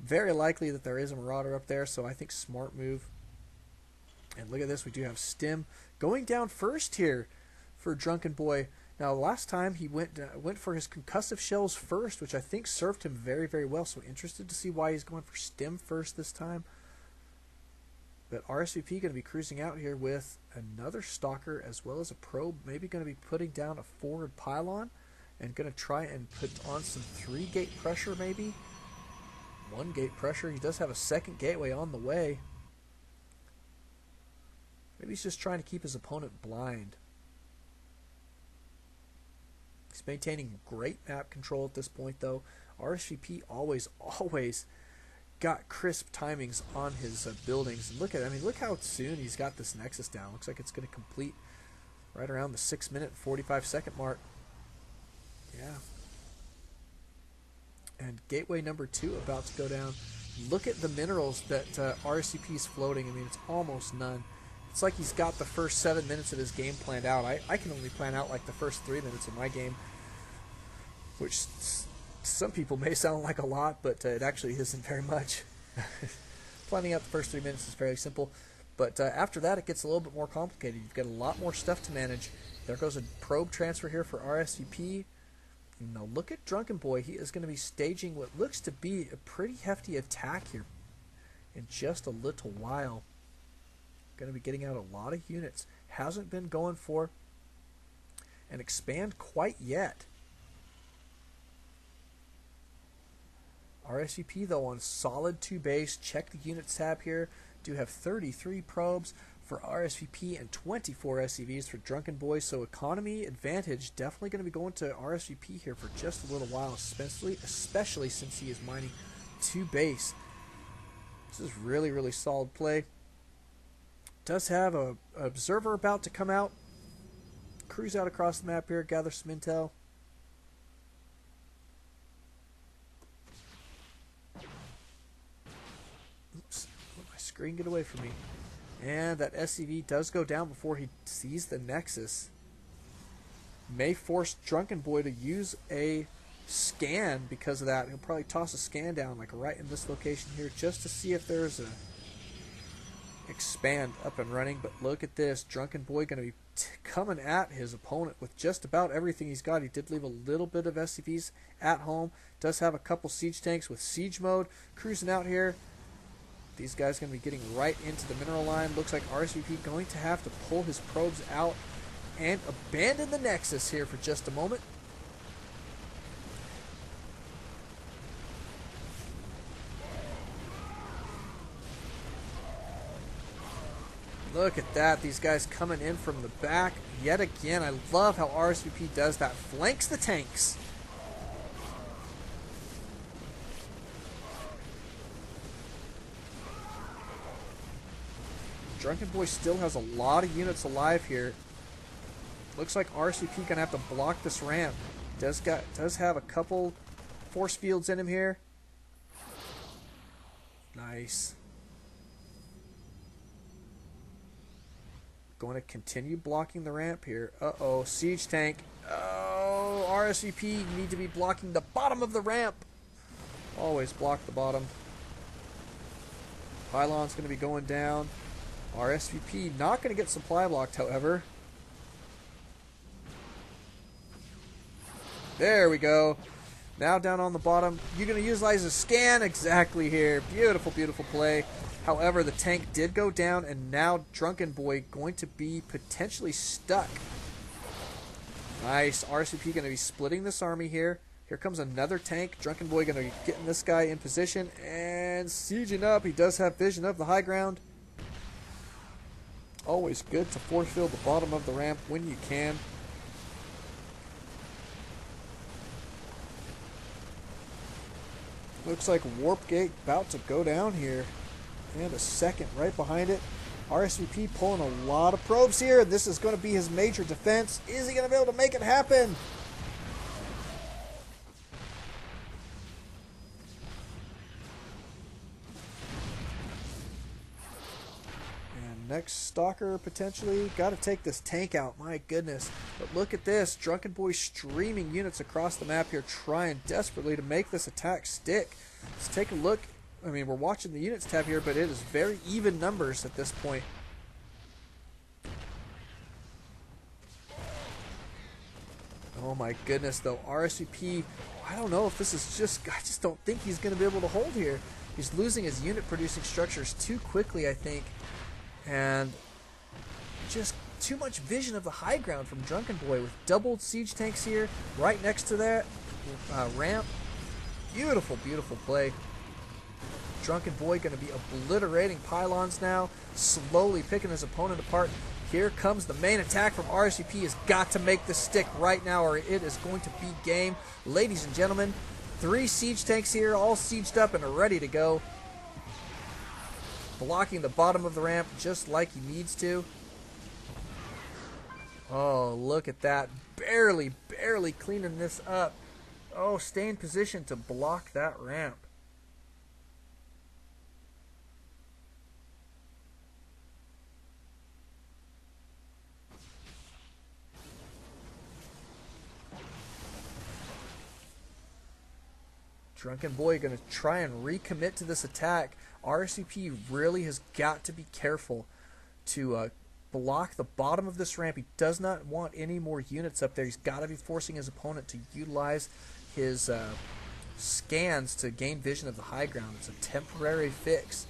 A: Very likely that there is a Marauder up there, so I think smart move. And look at this, we do have Stim going down first here for Drunkenboi. Now, last time he went for his concussive shells first, which I think served him very, very well. So interested to see why he's going for Stim first this time. But RSVP going to be cruising out here with another Stalker as well as a probe. Maybe going to be putting down a forward pylon and going to try and put on some 3-gate pressure maybe. 1-gate pressure. He does have a second gateway on the way. Maybe he's just trying to keep his opponent blind. He's maintaining great map control at this point though. RSVP always got crisp timings on his buildings. And look at, I mean, look how soon he's got this Nexus down. Looks like it's going to complete right around the 6-minute 45-second mark. Yeah. And gateway number 2 about to go down. Look at the minerals that RSVP is floating. I mean, it's almost none. It's like he's got the first 7 minutes of his game planned out. I can only plan out like the first 3 minutes of my game, which some people may sound like a lot, but it actually isn't very much. Planning out the first 3 minutes is fairly simple, but after that it gets a little bit more complicated. You've got a lot more stuff to manage. There goes a probe transfer here for RSVP. Now look at Drunkenboi. He is going to be staging what looks to be a pretty hefty attack here in just a little while. Going to be getting out a lot of units. Hasn't been going for an expand quite yet. RSVP though on solid 2 base. Check the units tab here. Do have 33 probes for RSVP and 24 SCVs for Drunkenboi. So economy advantage definitely going to be going to RSVP here for just a little while, especially since he is mining 2 base. This is really, really solid play. Does have a observer about to come out. Cruise out across the map here, gather some intel. Oops, let my screen get away from me. And that SCV does go down before he sees the Nexus. May force Drunkenboi to use a scan because of that. He'll probably toss a scan down like right in this location here just to see if there's a expand up and running. But look at this, Drunkenboi going to be coming at his opponent with just about everything he's got. He did leave a little bit of SCVs at home. Does have a couple siege tanks with siege mode cruising out here. These guys going to be getting right into the mineral line. Looks like RSVP going to have to pull his probes out and abandon the Nexus here for just a moment. Look at that. These guys coming in from the back yet again. I love how RSVP does that. Flanks the tanks. Drunkenboi still has a lot of units alive here. Looks like RSVP gonna have to block this ramp. Does have a couple force fields in him here. Nice. Going to continue blocking the ramp here. Uh-oh, siege tank. Oh, RSVP, you need to be blocking the bottom of the ramp. Always block the bottom. Pylon's going to be going down. RSVP not going to get supply blocked, however. There we go. Now down on the bottom. You're going to utilize a scan exactly here. Beautiful, beautiful play. However, the tank did go down, and now Drunkenboi going to be potentially stuck. Nice. RSVP going to be splitting this army here. Here comes another tank. Drunkenboi going to be getting this guy in position and sieging up. He does have vision of the high ground. Always good to force field the bottom of the ramp when you can. Looks like Warp Gate about to go down here. And a second right behind it. RSVP pulling a lot of probes here. This is going to be his major defense. Is he going to be able to make it happen? And next Stalker potentially. Got to take this tank out. My goodness. But look at this. Drunkenboi streaming units across the map here, trying desperately to make this attack stick. Let's take a look I mean, we're watching the units tab here, but it is very even numbers at this point. Oh my goodness, though. RSVP, I don't know if this is I just don't think he's going to be able to hold here. He's losing his unit-producing structures too quickly, I think. And just too much vision of the high ground from Drunkenboi with doubled siege tanks here right next to that ramp. Beautiful, beautiful play. Drunkenboi going to be obliterating pylons now, slowly picking his opponent apart. Here comes the main attack from RSVP. Has got to make this stick right now or it is going to be game. Ladies and gentlemen, 3 siege tanks here, all sieged up and ready to go. Blocking the bottom of the ramp just like he needs to. Oh, look at that. Barely cleaning this up. Oh, stay in position to block that ramp. Drunkenboi going to try and recommit to this attack. RSVP really has got to be careful to block the bottom of this ramp. He does not want any more units up there. He's got to be forcing his opponent to utilize his scans to gain vision of the high ground. It's a temporary fix.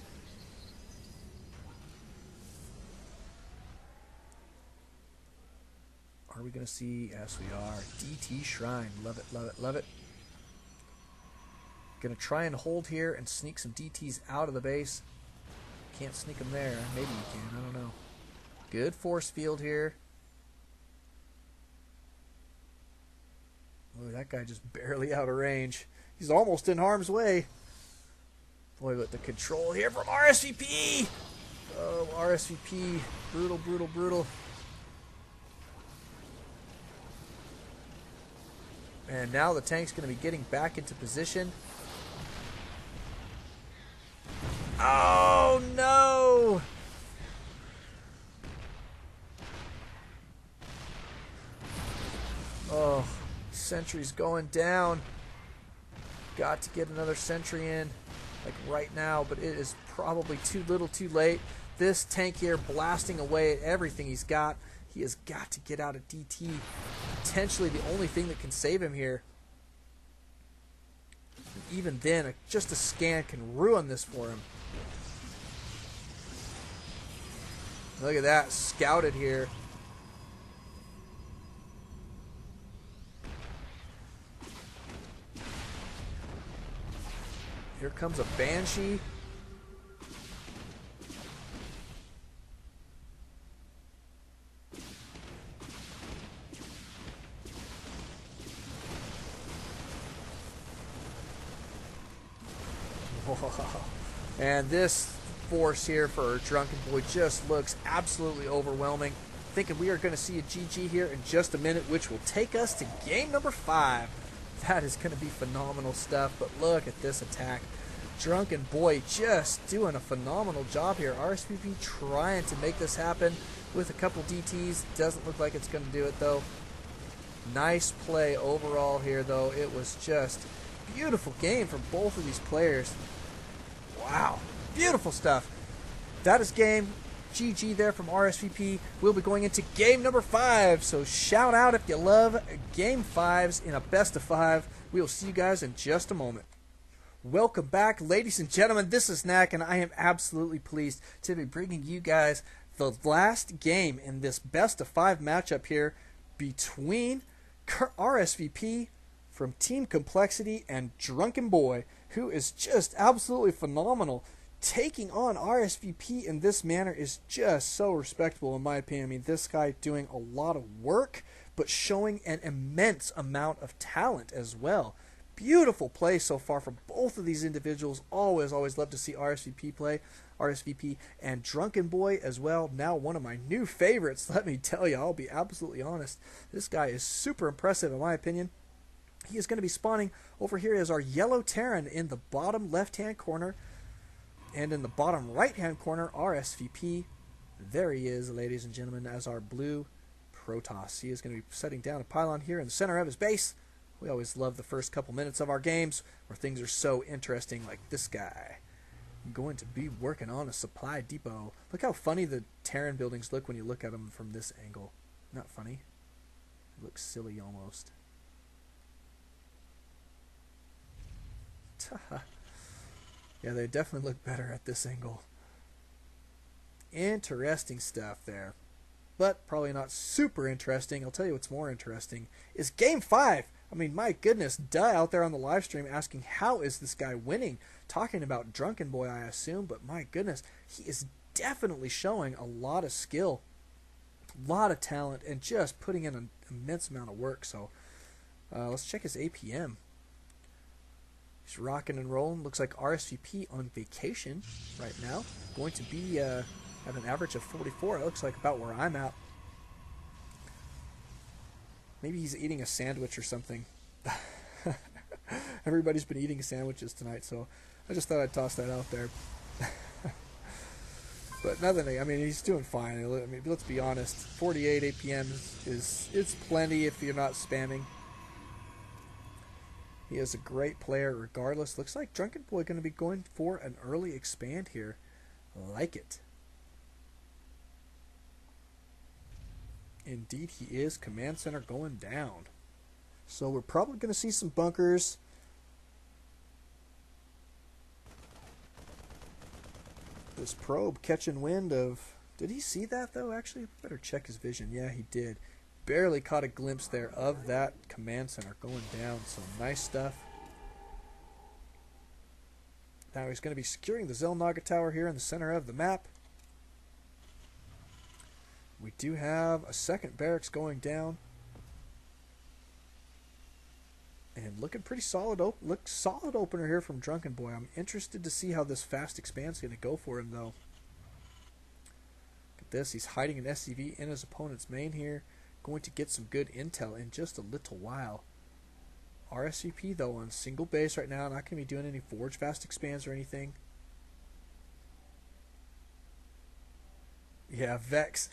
A: Are we going to see? Yes, we are. DT Shrine. Love it, love it, love it. Going to try and hold here and sneak some DTs out of the base. Can't sneak them there. Maybe you can. I don't know. Good force field here. Boy, that guy just barely out of range. He's almost in harm's way. Boy, but the control here from RSVP. Oh, RSVP. Brutal, brutal, brutal. And now the tank's going to be getting back into position. Oh, no! Oh, sentry's going down. Got to get another sentry in, like right now, but it is probably too little too late. This tank here blasting away at everything he's got. He has got to get out of DT. Potentially the only thing that can save him here. And even then, just a scan can ruin this for him. Look at that, scouted here. Here comes a Banshee. And this force here for Drunkenboi just looks absolutely overwhelming. Thinking we are going to see a GG here in just a minute, which will take us to game number 5. That is going to be phenomenal stuff, but look at this attack. Drunkenboi just doing a phenomenal job here. RSVP trying to make this happen with a couple DTs. Doesn't look like it's going to do it, though. Nice play overall here, though. It was just a beautiful game from both of these players. Wow. Beautiful stuff. That is game. GG there from RSVP. We'll be going into game number 5. So shout out if you love game 5s in a best of 5. We will see you guys in just a moment. Welcome back, ladies and gentlemen. This is Knack, and I am absolutely pleased to be bringing you guys the last game in this best of 5 matchup here between RSVP from Team Complexity and Drunkenboi, who is just absolutely phenomenal. Taking on RSVP in this manner is just so respectable in my opinion. I mean, this guy doing a lot of work, but showing an immense amount of talent as well. Beautiful play so far from both of these individuals. Always love to see RSVP play. RSVP and Drunkenboi as well. Now one of my new favorites, let me tell you. I'll be absolutely honest. This guy is super impressive in my opinion. He is going to be spawning over here as our yellow Terran in the bottom left-hand corner. And in the bottom right-hand corner, RSVP. There he is, ladies and gentlemen, as our blue Protoss. He is going to be setting down a pylon here in the center of his base. We always love the first couple minutes of our games where things are so interesting, like this guy. I'm going to be working on a supply depot. Look how funny the Terran buildings look when you look at them from this angle. Not funny. It looks silly almost. Yeah, they definitely look better at this angle. Interesting stuff there. But probably not super interesting. I'll tell you what's more interesting is Game 5. I mean, my goodness, duh, out there on the live stream asking how is this guy winning? Talking about Drunkenboi, I assume, but my goodness, he is definitely showing a lot of skill, a lot of talent, and just putting in an immense amount of work. So let's check his APM. He's rocking and rolling. Looks like RSVP on vacation right now. Going to be at an average of 44. It looks like about where I'm at. Maybe he's eating a sandwich or something. Everybody's been eating sandwiches tonight, so I just thought I'd toss that out there. But nothing. I mean, he's doing fine. I mean, let's be honest. 48 APM it's plenty if you're not spamming. He is a great player regardless. Looks like Drunkenboi going to be going for an early expand here. Like it. Indeed he is. Command center going down. So we're probably going to see some bunkers. This probe catching wind of... Did he see that though? Actually, better check his vision. Yeah, he did. Barely caught a glimpse there of that command center going down. So nice stuff. Now he's going to be securing the Zelnaga tower here in the center of the map. We do have a second barracks going down. And looking pretty solid. Looks solid opener here from Drunkenboi. I'm interested to see how this fast expand's going to go for him, though. Look at this. He's hiding an SCV in his opponent's main here. Going to get some good intel in just a little while. RSVP, though, on single base right now. Not going to be doing any forge fast expands or anything. Yeah, Vex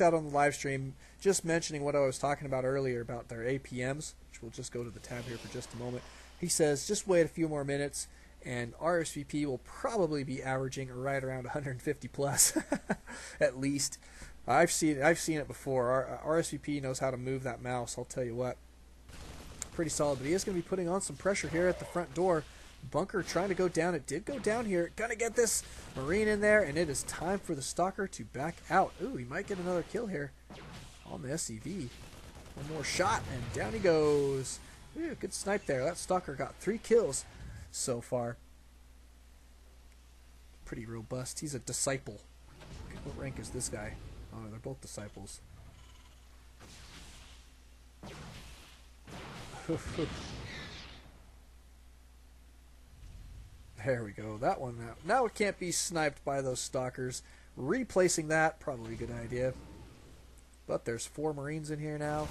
A: out on the live stream, just mentioning what I was talking about earlier about their APMs, which we'll just go to the tab here for just a moment. He says, just wait a few more minutes, and RSVP will probably be averaging right around 150 plus, at least. I've seen it before. RSVP knows how to move that mouse, I'll tell you what. Pretty solid, but he is going to be putting on some pressure here at the front door. Bunker trying to go down. It did go down here. Gonna get this Marine in there, and it is time for the Stalker to back out. Ooh, he might get another kill here on the SCV. One more shot, and down he goes. Ooh, good snipe there. That Stalker got 3 kills so far. Pretty robust. He's a disciple. Okay, what rank is this guy? Oh, they're both disciples. There we go. That one now it can't be sniped by those stalkers. Replacing that, probably a good idea. But there's 4 Marines in here now.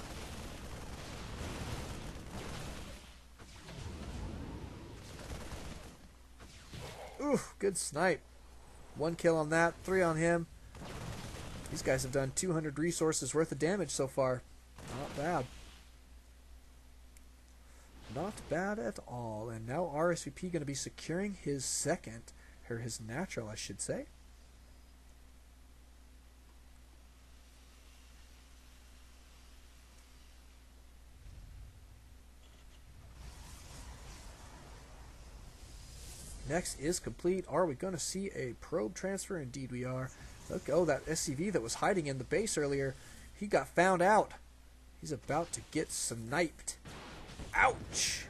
A: Ooh, good snipe. 1 kill on that, 3 on him. These guys have done 200 resources worth of damage so far. Not bad. Not bad at all. And now RSVP going to be securing his second, or his natural, I should say. Next is complete. Are we going to see a probe transfer? Indeed we are. Look, oh, that SCV that was hiding in the base earlier, he got found out. He's about to get sniped. Ouch!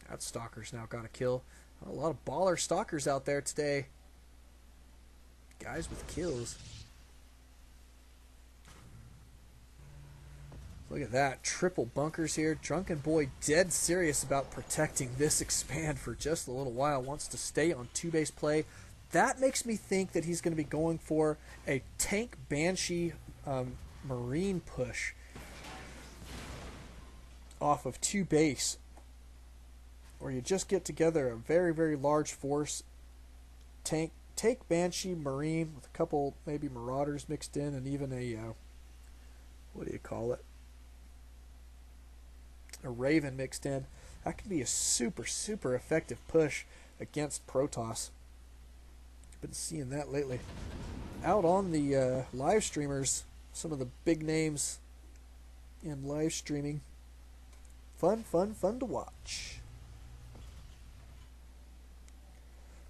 A: That Stalker's now got a kill. A lot of baller Stalkers out there today. Guys with kills. Look at that. Triple bunkers here. Drunkenboi dead serious about protecting this expand for just a little while. Wants to stay on 2-base play. That makes me think that he's going to be going for a tank Banshee Marine push off of 2-base, where you just get together a very, very large force, take Banshee Marine with a couple maybe Marauders mixed in, and even a what do you call it, a Raven mixed in. That could be a super, super effective push. against Protoss. Been seeing that lately. Out on the live streamers, some of the big names in live streaming. Fun to watch.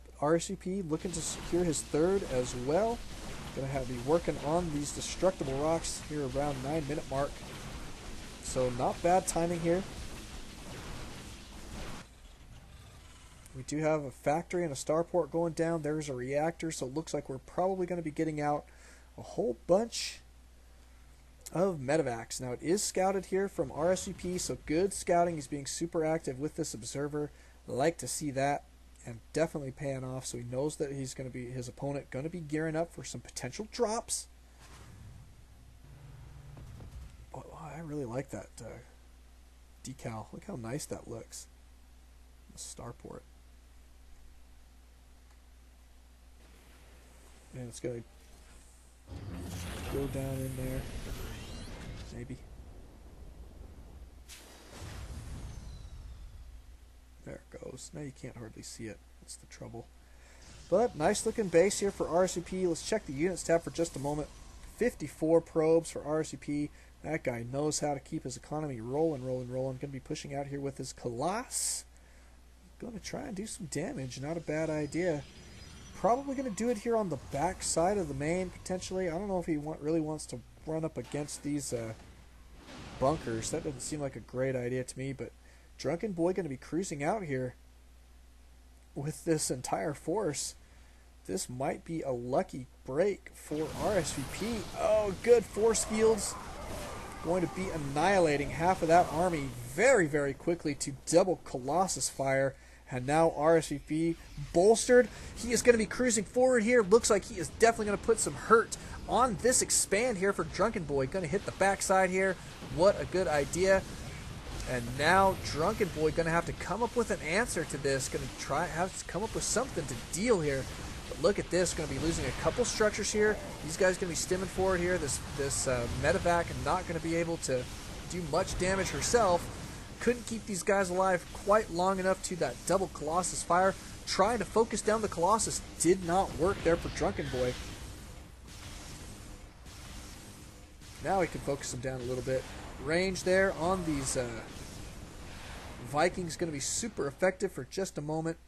A: But RSVP looking to secure his third as well. Gonna have to be working on these destructible rocks here around 9-minute mark. So not bad timing here. We do have a factory and a starport going down. There's a reactor, so it looks like we're probably going to be getting out a whole bunch of medevacs. Now it is scouted here from RSVP, so good scouting. He's being super active with this observer. Like to see that, and definitely paying off. So he knows that he's going to be, his opponent going to be gearing up for some potential drops. Oh, I really like that decal. Look how nice that looks. The starport. And it's going to go down in there. Maybe. There it goes. Now you can't hardly see it. That's the trouble. But nice looking base here for RSVP. Let's check the units tab for just a moment. 54 probes for RSVP. That guy knows how to keep his economy rolling. Going to be pushing out here with his Colossus. Going to try and do some damage. Not a bad idea. Probably going to do it here on the back side of the main, potentially. I don't know if he really wants to run up against these bunkers. That doesn't seem like a great idea to me, but Drunkenboi going to be cruising out here with this entire force. This might be a lucky break for RSVP. Oh, good force fields. Going to be annihilating half of that army very quickly to double Colossus fire. And now RSVP bolstered. He is going to be cruising forward here. Looks like he is definitely going to put some hurt on this expand here for Drunkenboi. Going to hit the backside here. What a good idea. And now Drunkenboi going to have to come up with an answer to this. Going to have to come up with something to deal here. But look at this. Going to be losing a couple structures here. These guys going to be stimming forward here. This medevac not going to be able to do much damage herself. Couldn't keep these guys alive quite long enough to that double Colossus fire. Trying to focus down the Colossus did not work there for Drunkenboi. Now he can focus him down a little bit. Range there on these Vikings going to be super effective for just a moment.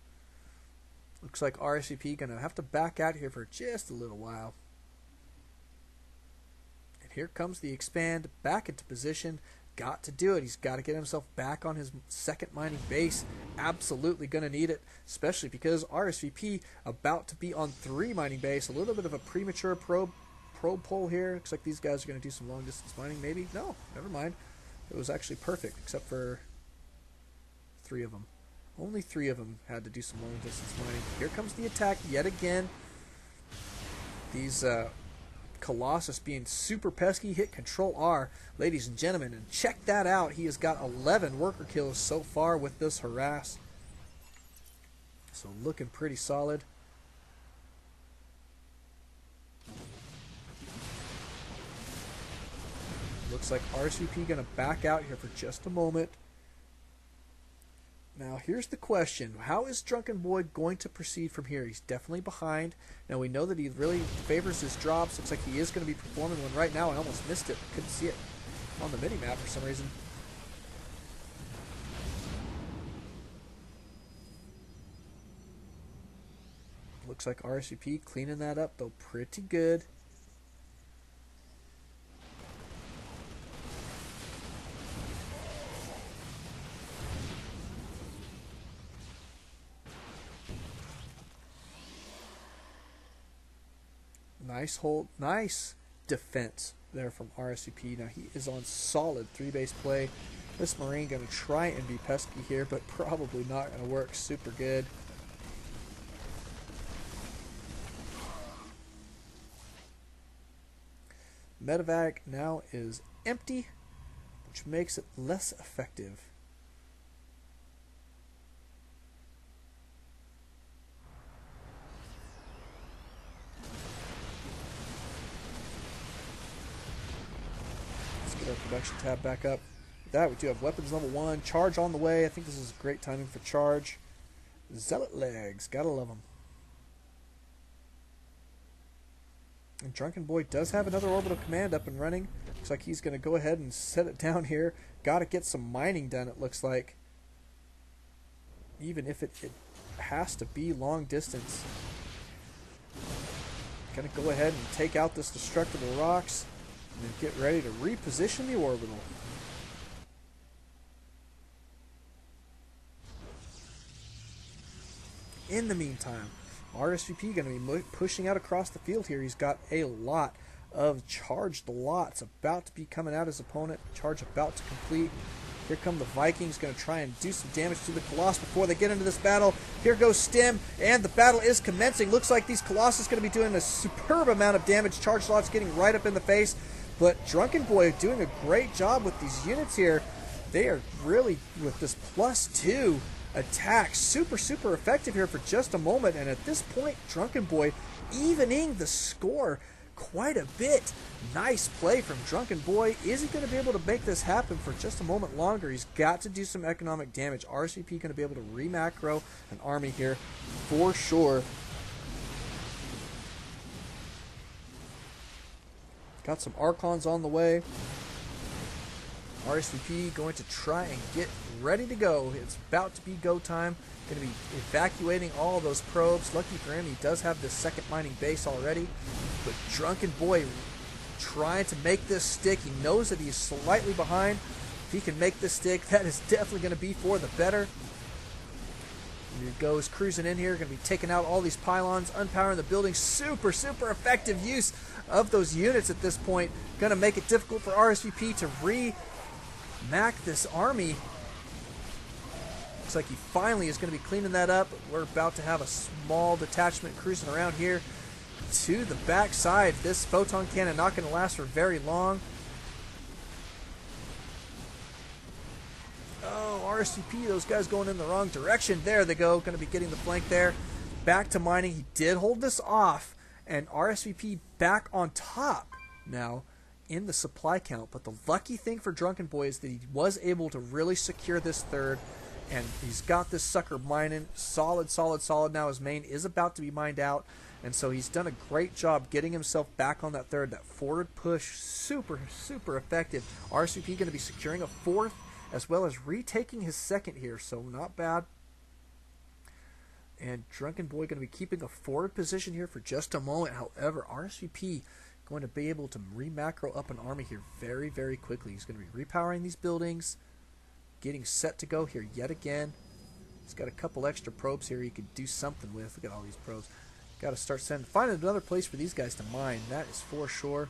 A: Looks like RSVP going to have to back out here for just a little while. And here comes the expand back into position. Got to do it. He's got to get himself back on his second mining base. Absolutely going to need it, especially because RSVP about to be on 3 mining base. A little bit of a premature probe pull here. Looks like these guys are going to do some long distance mining maybe. No, never mind. It was actually perfect except for 3 of them. Only 3 of them had to do some long distance mining. Here comes the attack yet again. These Colossus being super pesky. Hit Control R, ladies and gentlemen, and check that out. He has got 11 worker kills so far with this harass. So looking pretty solid. Looks like RSVP going to back out here for just a moment. Now here's the question. How is Drunkenboi going to proceed from here? He's definitely behind. Now we know that he really favors his drops. Looks like he is going to be performing one right now. I almost missed it. Couldn't see it on the mini-map for some reason. Looks like RSVP cleaning that up though pretty good. Nice hold, nice defense there from RSVP. Now he is on solid 3-base play. This Marine going to try and be pesky here, but probably not going to work super good. Medevac now is empty, which makes it less effective. Our production tab back up. With that, we do have weapons level 1. Charge on the way. I think this is great timing for charge. Zealot legs, gotta love them. And Drunkenboi does have another orbital command up and running. Looks like he's going to go ahead and set it down here. Got to get some mining done, it looks like. Even if it has to be long distance. Going to go ahead and take out this destructible rocks. And then get ready to reposition the orbital. In the meantime, RSVP going to be pushing out across the field here. He's got a lot of charged lots about to be coming out his opponent. Charge about to complete. Here come the Vikings, going to try and do some damage to the Colossus before they get into this battle. Here goes Stim, and the battle is commencing. Looks like these Colossus going to be doing a superb amount of damage. Charged lots getting right up in the face. But Drunkenboi doing a great job with these units here. They are really, with this +2 attack, super effective here for just a moment. And at this point, Drunkenboi evening the score quite a bit. Nice play from Drunkenboi. Is he going to be able to make this happen for just a moment longer? He's got to do some economic damage. RSVP going to be able to re-macro an army here for sure. Got some Archons on the way. RSVP going to try and get ready to go. It's about to be go time. Going to be evacuating all those probes. Lucky for him, he does have this second mining base already. But Drunkenboi trying to make this stick. He knows that he's slightly behind. If he can make this stick, that is definitely going to be for the better. Here he goes, cruising in here. Going to be taking out all these pylons, unpowering the building. Super effective use of those units at this point. Going to make it difficult for RSVP to re-mac this army. Looks like he finally is going to be cleaning that up. We're about to have a small detachment cruising around here to the back side. This photon cannon not going to last for very long. Oh, RSVP, those guys going in the wrong direction. There they go. Going to be getting the flank there. Back to mining. He did hold this off. And RSVP back on top now in the supply count. But the lucky thing for Drunkenboi is that he was able to really secure this third. And he's got this sucker mining solid now. His main is about to be mined out. And so he's done a great job getting himself back on that third. That forward push, super effective. RSVP going to be securing a fourth as well as retaking his second here. So not bad. And Drunkenboi going to be keeping a forward position here for just a moment. However, RSVP going to be able to re-macro up an army here very quickly. He's going to be repowering these buildings. Getting set to go here yet again. He's got a couple extra probes here he could do something with. Look at all these probes. Got to start finding another place for these guys to mine. That is for sure.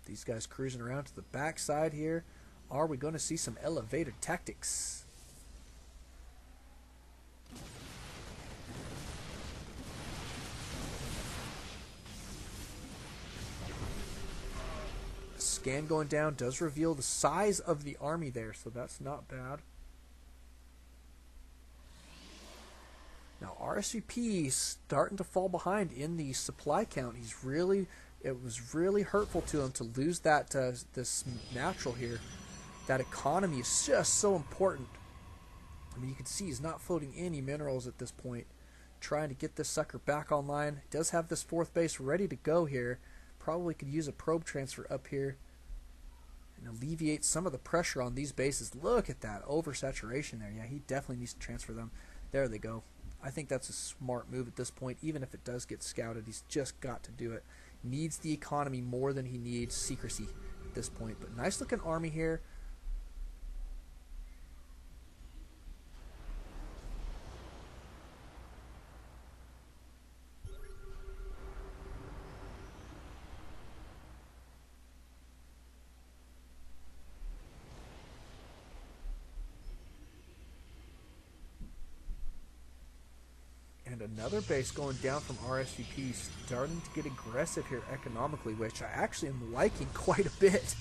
A: These guys cruising around to the back side here. Are we going to see some elevator tactics? Scan going down does reveal the size of the army there, so that's not bad. Now RSVP is starting to fall behind in the supply count. It was really hurtful to him to lose that this natural here. That economy is just so important. I mean, you can see he's not floating any minerals at this point. Trying to get this sucker back online. He does have this fourth base ready to go here. Probably could use a probe transfer up here and alleviate some of the pressure on these bases. Look at that oversaturation there. Yeah, he definitely needs to transfer them. There they go. I think that's a smart move at this point. Even if it does get scouted, he's just got to do it. Needs the economy more than he needs secrecy at this point. But nice looking army here. And another base going down from RSVP, starting to get aggressive here economically, which I actually am liking quite a bit.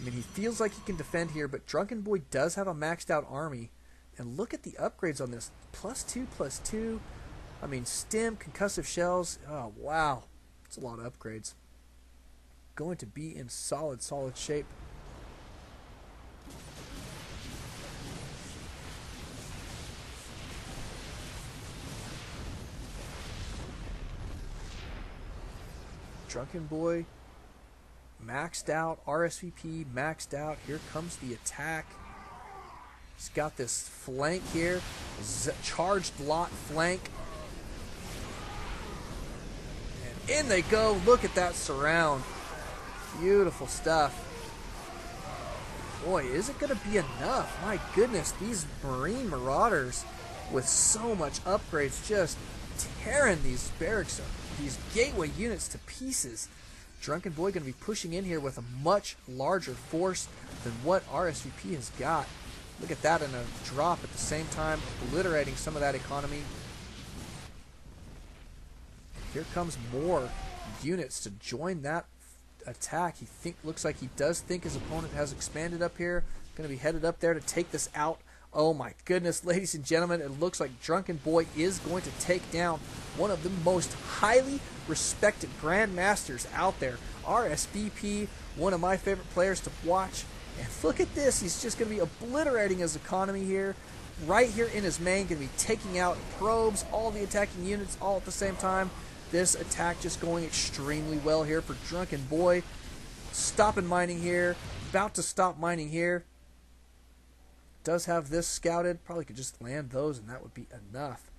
A: I mean, he feels like he can defend here, but Drunkenboi does have a maxed out army. And look at the upgrades on this. +2/+2. I mean, stim, concussive shells. Oh, wow. That's a lot of upgrades. going to be in solid shape. Drunkenboi maxed out, RSVP maxed out. Here comes the attack. He's got this flank here, charged lot flank. And in they go. Look at that surround. Beautiful stuff. Boy, is it going to be enough? My goodness, these Marine Marauders with so much upgrades just tearing these barracks, these gateway units to pieces. Drunkenboi going to be pushing in here with a much larger force than what RSVP has got. Look at that in a drop at the same time, obliterating some of that economy. Here comes more units to join that attack. Looks like he does think his opponent has expanded up here. Going to be headed up there to take this out. Oh my goodness, ladies and gentlemen, it looks like Drunkenboi is going to take down one of the most highly respected grandmasters out there. RSVP, one of my favorite players to watch. And look at this, he's just going to be obliterating his economy here. Right here in his main, going to be taking out probes, all the attacking units all at the same time. This attack just going extremely well here for Drunkenboi. Stopping mining here, about to stop mining here. Does have this scouted, probably could just land those and that would be enough.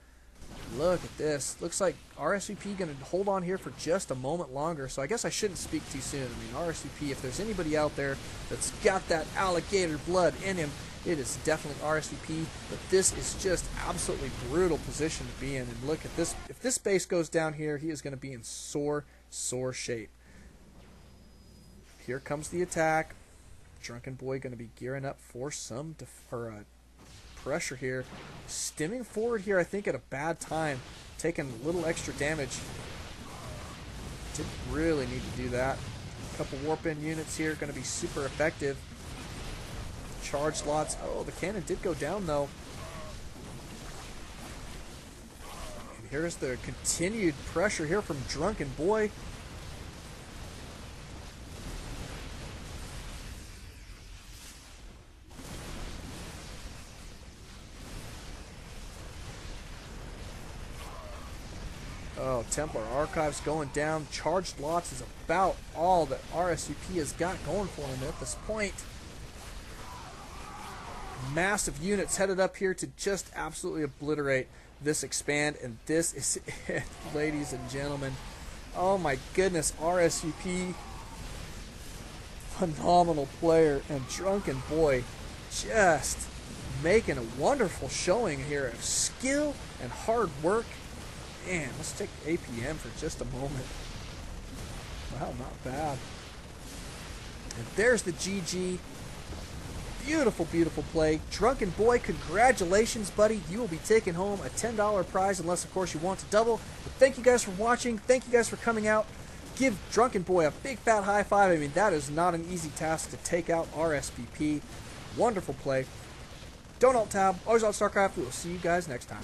A: Look at this. Looks like RSVP going to hold on here for just a moment longer, so I guess I shouldn't speak too soon. I mean, RSVP, if there's anybody out there that's got that alligator blood in him, it is definitely RSVP, but this is just absolutely brutal position to be in. And look at this. If this base goes down here, he is going to be in sore shape. Here comes the attack. Drunkenboi going to be gearing up for some pressure here. Stimming forward here, I think, at a bad time. Taking a little extra damage. Didn't really need to do that. A couple warp-in units here going to be super effective. Charge slots. Oh, the cannon did go down, though. And here's the continued pressure here from Drunkenboi. Oh, Templar Archives going down. Charged lots is about all that RSVP has got going for him at this point. Massive units headed up here to just absolutely obliterate this expand, and this is it, ladies and gentlemen. Oh my goodness, RSVP, phenomenal player, and Drunkenboi just making a wonderful showing here of skill and hard work. Man, let's take APM for just a moment. Wow, not bad. And there's the GG. Beautiful, beautiful play. Drunkenboi, congratulations, buddy. You will be taking home a $10 prize, unless, of course, you want to double. But thank you guys for watching. Thank you guys for coming out. Give Drunkenboi a big, fat high five. I mean, that is not an easy task to take out RSVP. Wonderful play. Don't alt tab. Always on Starcraft. We will see you guys next time.